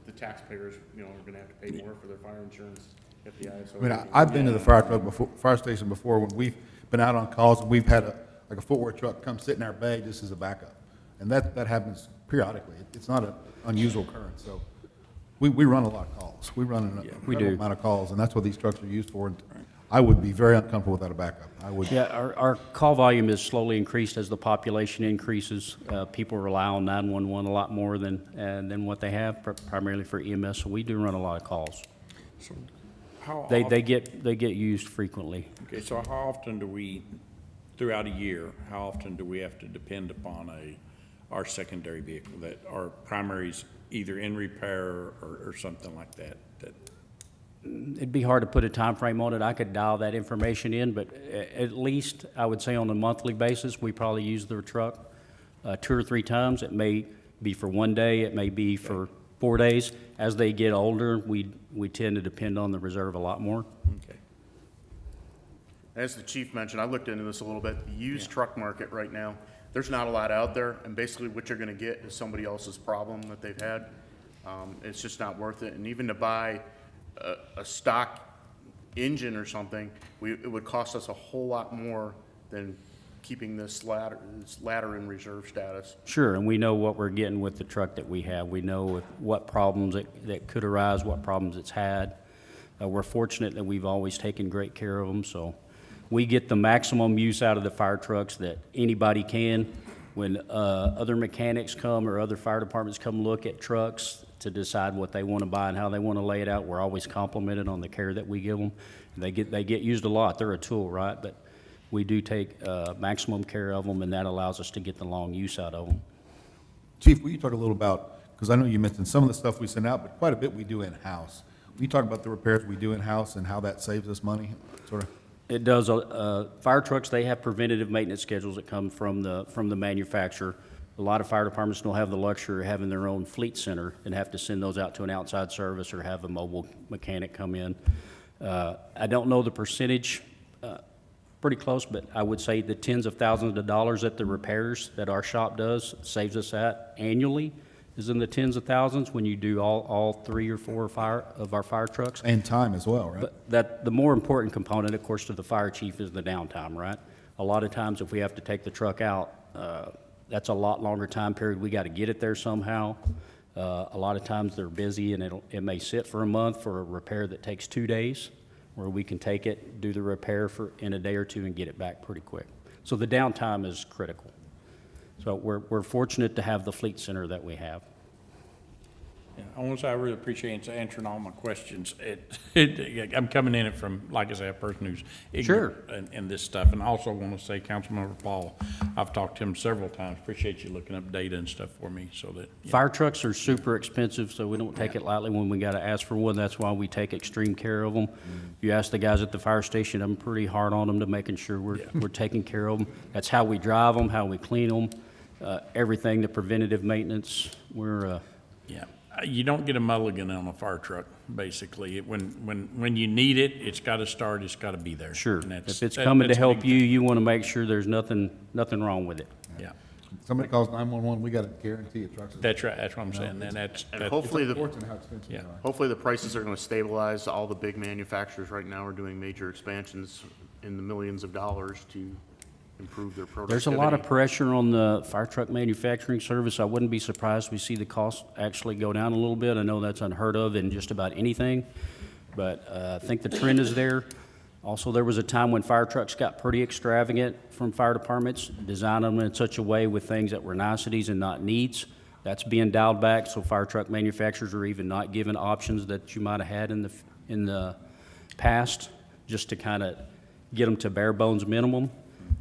the taxpayers, are gonna have to pay more for their fire insurance if the ISO. I mean, I've been to the fire station before when we've been out on calls and we've had a Fort Worth truck come sit in our bay just as a backup. And that happens periodically. It's not an unusual occurrence, so we run a lot of calls. We run an we incredible do. amount of calls, and that's what these trucks are used for. And I would be very uncomfortable without a backup. I would. Yeah, our call volume is slowly increased as the population increases. People rely on 911 a lot more than what they have, primarily for EMS, so we do run a lot of calls. So how They often- get used frequently. Okay, so how often do we, throughout a year, how often do we have to depend upon our secondary vehicle, that our primary's either in repair or something like that? It'd be hard to put a time frame on it. I could dial that information in, but at least I would say on a monthly basis, we probably use the truck 2 or 3 times. It may be for 1 day, it may be for 4 days. As they get older, we tend to depend on the reserve a lot more. Okay. As the chief mentioned, I looked into this a little bit. The used truck market right now, there's not a lot out there, and basically what you're gonna get is somebody else's problem that they've had. It's just not worth it, and even to buy a stock engine or something, it would cost us a whole lot more than keeping this ladder in reserve status. Sure, and we know what we're getting with the truck that we have. We know what problems that could arise, what problems it's had. We're fortunate that we've always taken great care of them, so we get the maximum use out of the fire trucks that anybody can. When other mechanics come or other fire departments come look at trucks to decide what they want to buy and how they want to lay it out, we're always complimented on the care that we give them. They get used a lot. They're a tool, right? But we do take maximum care of them, and that allows us to get the long use out of them. Chief, will you talk a little about, because I know you mentioned some of the stuff we send out, but quite a bit we do in-house. Will you talk about the repairs we do in-house and how that saves us money, sort of? It does. Fire trucks, they have preventative maintenance schedules that come from the manufacturer. A lot of fire departments don't have the luxury of having their own fleet center and have to send those out to an outside service or have a mobile mechanic come in. I don't know the percentage, pretty close, but I would say the tens of thousands of dollars that the repairs that our shop does saves us at annually is in the tens of thousands when you do all 3 or 4 of our fire trucks. And time as well, right? But the more important component, of course, to the fire chief is the downtime, right? A lot of times if we have to take the truck out, that's a lot longer time period. We got to get it there somehow. A lot of times they're busy and it may sit for a month for a repair that takes 2 days, where we can take it, do the repair in a day or 2 and get it back pretty quick. So the downtime is critical. So we're fortunate to have the fleet center that we have. Yeah, I want to say I really appreciate answering all my questions. I'm coming in it from, like I say, a person who's ignorant in this stuff. And I also want to say, Councilmember Paul, I've talked to him several times. Appreciate you looking up data and stuff for me so that. Fire trucks are super expensive, so we don't take it lightly when we got to ask for one. That's why we take extreme care of them. You ask the guys at the fire station, I'm pretty hard on them to making sure we're taking care of them. That's how we drive them, how we clean them, everything, the preventative maintenance. Yeah. You don't get a mulligan on a fire truck, basically. When you need it, it's got to start, it's got to be there. Sure. And If it's coming to help you, you want to make sure there's nothing wrong with it. Yeah. Somebody calls 911, we got to guarantee a truck's. That's right, that's what I'm saying. And And hopefully It's unfortunate how expensive they are. hopefully the prices are gonna stabilize. All the big manufacturers right now are doing major expansions in the millions of dollars to improve their productivity. There's a lot of pressure on the fire truck manufacturing service. I wouldn't be surprised we see the cost actually go down a little bit. I know that's unheard of in just about anything, but I think the trend is there. Also, there was a time when fire trucks got pretty extravagant from fire departments, designing them in such a way with things that were niceties and not needs. That's being dialed back, so fire truck manufacturers are even not given options that you might have had in the past, just to kind of get them to bare bones minimum.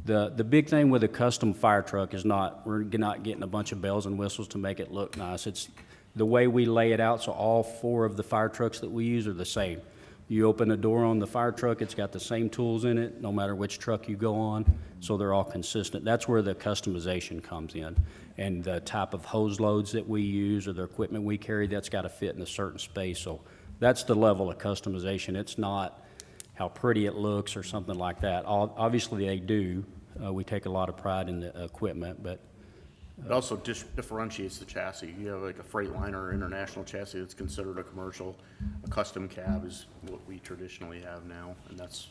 The big thing with a custom fire truck is we're not getting a bunch of bells and whistles to make it look nice. It's the way we lay it out, so all 4 of the fire trucks that we use are the same. You open a door on the fire truck, it's got the same tools in it, no matter which truck you go on, so they're all consistent. That's where the customization comes in. And the type of hose loads that we use or the equipment we carry, that's got to fit in a certain space. So that's the level of customization. It's not how pretty it looks or something like that. Obviously, they do. We take a lot of pride in the equipment, but It also differentiates the chassis. You have like a Freightliner or International chassis that's considered a commercial. A custom cab is what we traditionally have now, and that's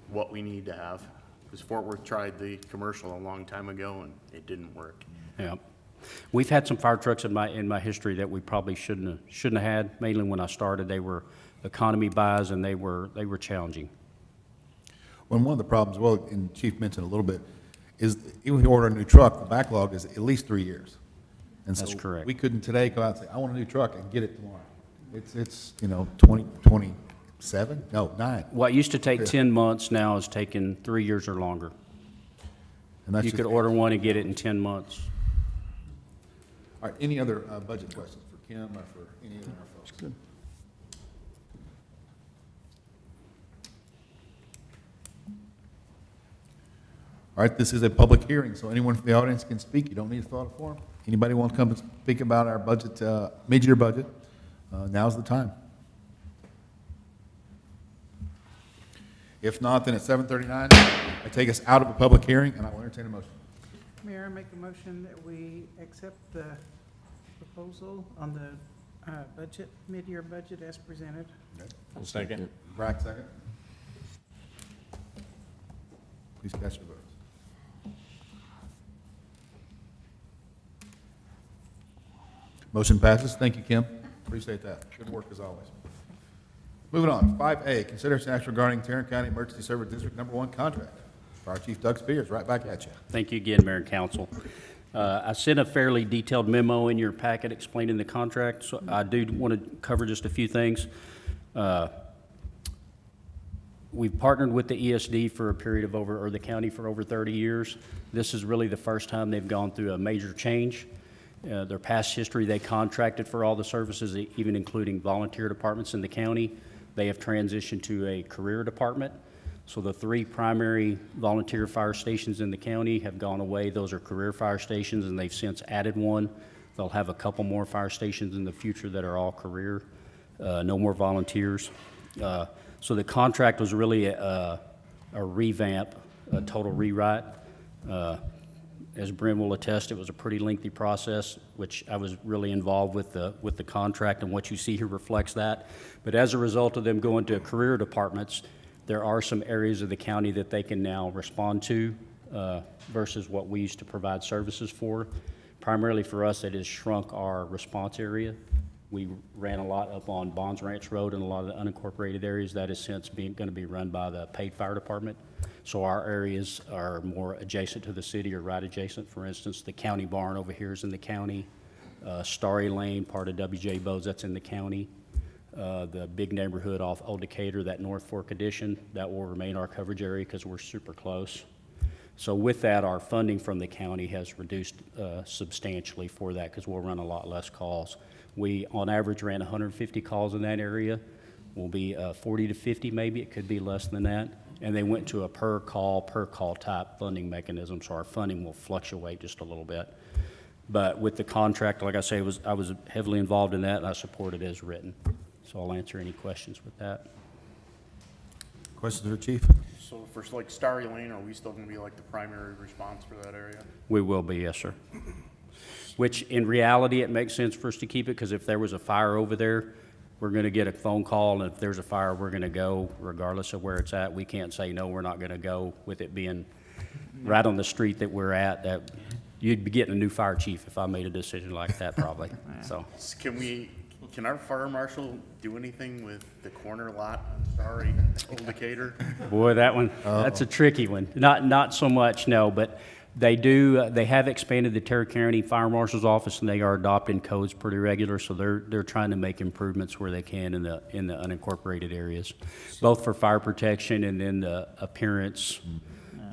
what we need to have. Because Fort Worth tried the commercial a long time ago, and it didn't work. yeah. We've had some fire trucks in my history that we probably shouldn't have had. Mainly when I started, they were economy buys and they were challenging. Well, one of the problems, well, and Chief mentioned a little bit, is even if you order a new truck, the backlog is at least 3 years. And That's so correct. we couldn't today go out and say, I want a new truck and get it tomorrow. It's 2027? No, 9. What used to take Yeah. 10 months now is taking 3 years or longer. And that's You just- could order one and get it in 10 months. All right, any other budget questions for Kim or for any of our folks? Good. All right, this is a public hearing, so anyone from the audience can speak. You don't need to fill out a form. Anybody want to come and speak about our budget, mid-year budget? Now's the time. If not, then at 7:39, I take us out of a public hearing, and I will entertain a motion. Mayor, I make a motion that we accept the proposal on the budget, mid-year budget as presented. I'll second. Brack, second. Please cast your votes. Motion passes. Thank you, Kim. Appreciate that. Good work as always. Moving on, 5A, consideration action regarding Tarrant County Emergency Service District Number 1 contract. Fire Chief Doug Spears, right back at you. Thank you again, Mayor and Council. I sent a fairly detailed memo in your packet explaining the contract, so I do want to cover just a few things. We've partnered with the ESD for a period of or the county for over 30 years. This is really the first time they've gone through a major change. Their past history, they contracted for all the services, even including volunteer departments in the county. They have transitioned to a career department. So the 3 primary volunteer fire stations in the county have gone away. Those are career fire stations, and they've since added one. They'll have a couple more fire stations in the future that are all career, no more volunteers. So the contract was really a revamp, a total rewrite. As Bryn will attest, it was a pretty lengthy process, which I was really involved with the contract, and what you see here reflects that. But as a result of them going to career departments, there are some areas of the county that they can now respond to versus what we used to provide services for. Primarily for us, it has shrunk our response area. We ran a lot up on Bonds Ranch Road and a lot of the unincorporated areas. That is since going to be run by the paid fire department. So our areas are more adjacent to the city or right adjacent. For instance, the county barn over here is in the county. Starry Lane, part of WJ Bowes, that's in the county. The big neighborhood off Old Decatur, that North Fork addition, that will remain our coverage area because we're super close. So with that, our funding from the county has reduced substantially for that because we'll run a lot less calls. We, on average, ran 150 calls in that area. We'll be 40 to 50 maybe. It could be less than that. And they went to a per call type funding mechanism, so our funding will fluctuate just a little bit. But with the contract, like I say, I was heavily involved in that, and I support it as written. So I'll answer any questions with that. Questions for Chief? So for like Starry Lane, are we still gonna be like the primary response for that area? We will be, yes, sir. Which, in reality, it makes sense for us to keep it, because if there was a fire over there, we're going to get a phone call, and if there's a fire, we're going to go regardless of where it's at. We can't say, no, we're not going to go, with it being right on the street that we're at. That you'd be getting a new fire chief if I made a decision like that, probably. So Can our fire marshal do anything with the corner lot on Starry, Old Decatur? Boy, that one, that's a tricky one. Not so much, no, but they do, they have expanded the Tarrant County Fire Marshal's office, and they are adopting codes pretty regular, so they're trying to make improvements where they can in the unincorporated areas, both for fire protection and then the appearance,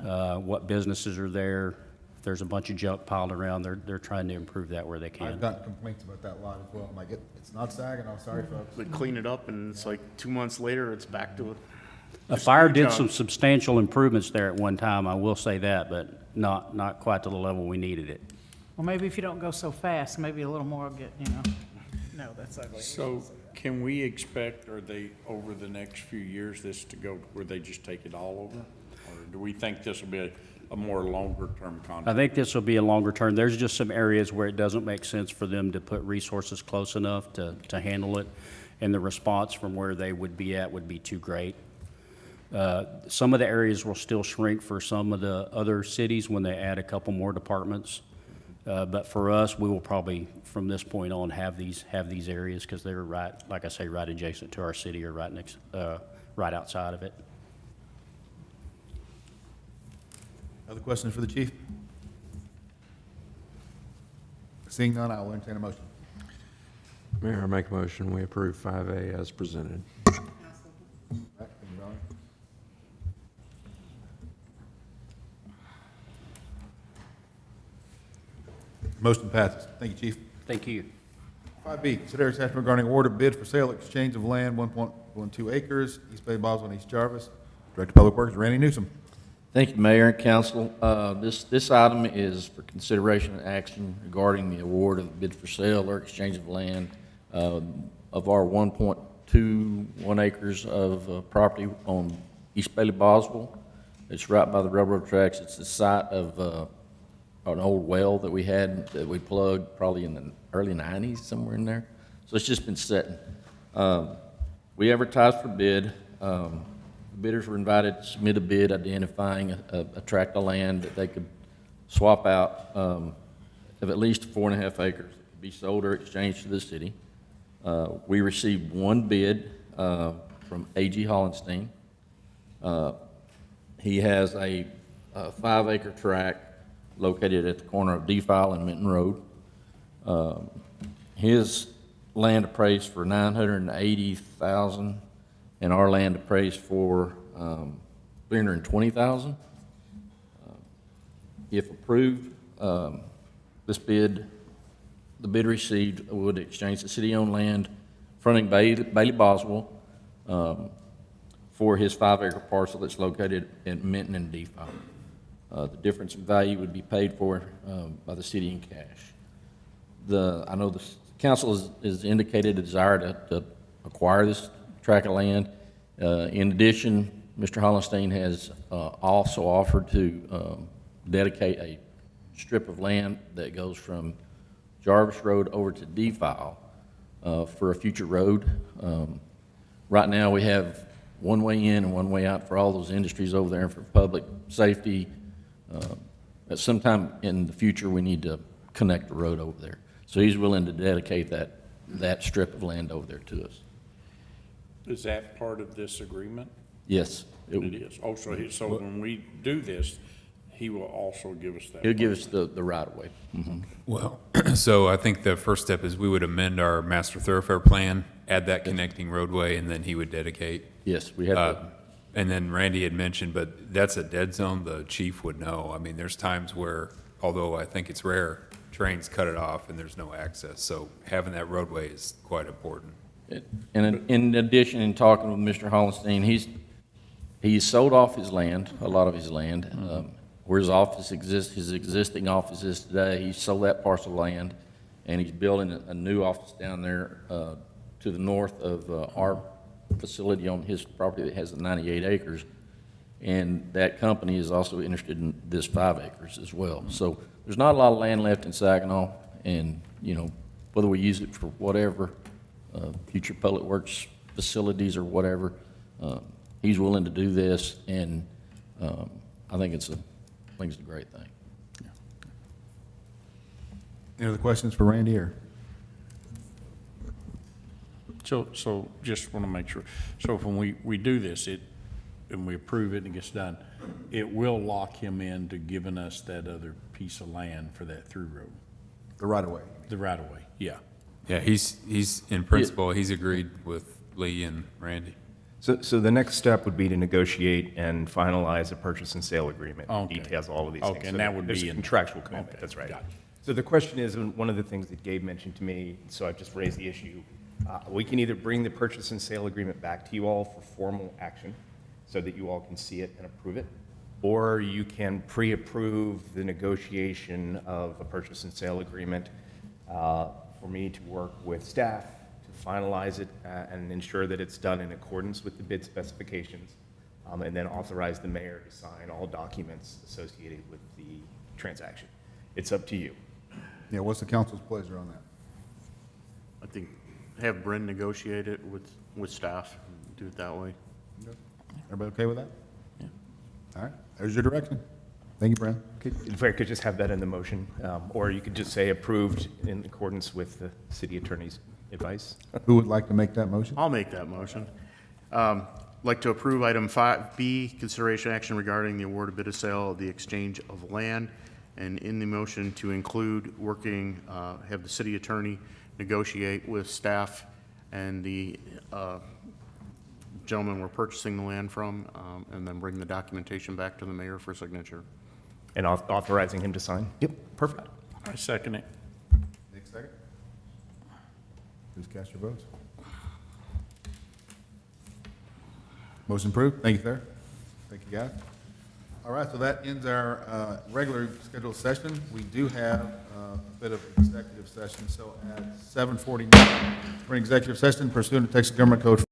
what businesses are there. If there's a bunch of junk piled around, they're trying to improve that where they can. I've gotten complaints about that lot as well. I'm like, it's not sagging. I'm sorry, folks. They clean it up, and it's like 2 months later, it's back to A fire did some substantial improvements there at one time, I will say that, but not quite to the level we needed it. Well, maybe if you don't go so fast, maybe a little more will get, no, that's ugly. So can we expect, are they, over the next few years, this to go where they just take it all over? Or do we think this will be a more longer-term contract? I think this will be a longer term. There's just some areas where it doesn't make sense for them to put resources close enough to handle it, and the response from where they would be at would be too great. Some of the areas will still shrink for some of the other cities when they add a couple more departments. But for us, we will probably, from this point on, have these areas because they're right, like I say, right adjacent to our city or right next, right outside of it. Other questions for the chief? Seeing none, I will entertain a motion. Mayor, I make a motion, we approve 5A as presented. All right, thank you, Valerie. Motion passes. Thank you, chief. Thank you. 5B, consider action regarding award of bid for sale, exchange of land, 1.12 acres, East Bay Boswell and East Jarvis. Director of Public Works, Randy Newsom. Thank you, Mayor and Council. This item is for consideration and action regarding the award of bid for sale or exchange of land of our 1.21 acres of property on East Bailey Boswell. It's right by the railroad tracks. It's the site of an old well that we had that we plugged probably in the early 90s, somewhere in there. So it's just been sitting. We advertised for bid. Bidders were invited to submit a bid identifying a tract of land that they could swap out of at least 4.5 acres, to be sold or exchanged to the city. We received one bid from A.G. Hollenstein. He has a 5-acre tract located at the corner of Defile and Minton Road. His land appraised for $980,000, and our land appraised for $320,000. If approved, this bid, the bid received would exchange the city-owned land fronting Bailey Boswell for his 5-acre parcel that's located in Minton and Defile. The difference in value would be paid for by the city in cash. I know the council has indicated a desire to acquire this tract of land. In addition, Mr. Hollenstein has also offered to dedicate a strip of land that goes from Jarvis Road over to Defile for a future road. Right now, we have one way in and one way out for all those industries over there and for public safety. At some time in the future, we need to connect the road over there. So he's willing to dedicate that strip of land over there to us. Is that part of this agreement? Yes. It is. Oh, so when we do this, he will also give us that. He'll give us the right of way. Mm-hmm. Well, so I think the first step is we would amend our master thoroughfare plan, add that connecting roadway, and then he would dedicate. Yes, we have and then Randy had mentioned, but that's a dead zone, the chief would know. I mean, there's times where, although I think it's rare, trains cut it off and there's no access. So having that roadway is quite important. And in addition, in talking with Mr. Hollenstein, he's sold off his land, a lot of his land. Where his office exists, his existing office is today, he sold that parcel of land, and he's building a new office down there to the north of our facility on his property that has the 98 acres. And that company is also interested in this 5 acres as well. So there's not a lot of land left in Saginaw, and, you know, whether we use it for whatever, future public works facilities or whatever, he's willing to do this, and I think it's a great thing. Any other questions for Randy or? So just want to make sure. So when we do this, and we approve it and it gets done, it will lock him into giving us that other piece of land for that through road. The right of way. The right of way, yeah. Yeah, he's in principle, he's agreed with Lee and Randy. So the next step would be to negotiate and finalize a purchase and sale agreement. Okay. Details all of these Okay, things. and So that would there's be a in- contractual commitment, Okay, that's right. gotcha. So the question is, and one of the things that Gabe mentioned to me, so I've just raised the issue, we can either bring the purchase and sale agreement back to you all for formal action so that you all can see it and approve it, or you can pre-approve the negotiation of a purchase and sale agreement for me to work with staff to finalize it and ensure that it's done in accordance with the bid specifications, and then authorize the mayor to sign all documents associated with the transaction. It's up to you. Yeah, what's the council's pleasure on that? I think have Bryn negotiate it with staff, do it that way. Everybody okay with that? Yeah. All right, there's your direction. Thank you, Brent. Could, if I could just have that in the motion, or you could just say approved in accordance with the city attorney's advice. Who would like to make that motion? I'll make that motion. Like to approve item 5B, consideration action regarding the award of bid of sale of the exchange of land, and in the motion to include working, have the city attorney negotiate with staff and the gentleman we're purchasing the land from, and then bring the documentation back to the mayor for signature. And authorizing him to sign? Yep, perfect. I second it. Next second. Please cast your votes. Motion approved. Thank you, sir. Thank you, guys. All right, so that ends our regular scheduled session. We do have a bit of executive session, so at 7:49, for an executive session pursuant to Texas Government Code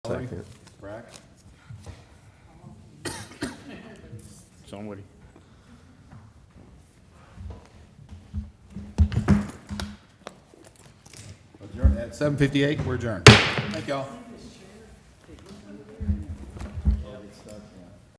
Second. Brack? Somebody. Adjourn at 7:58, we're adjourned. Thank y'all.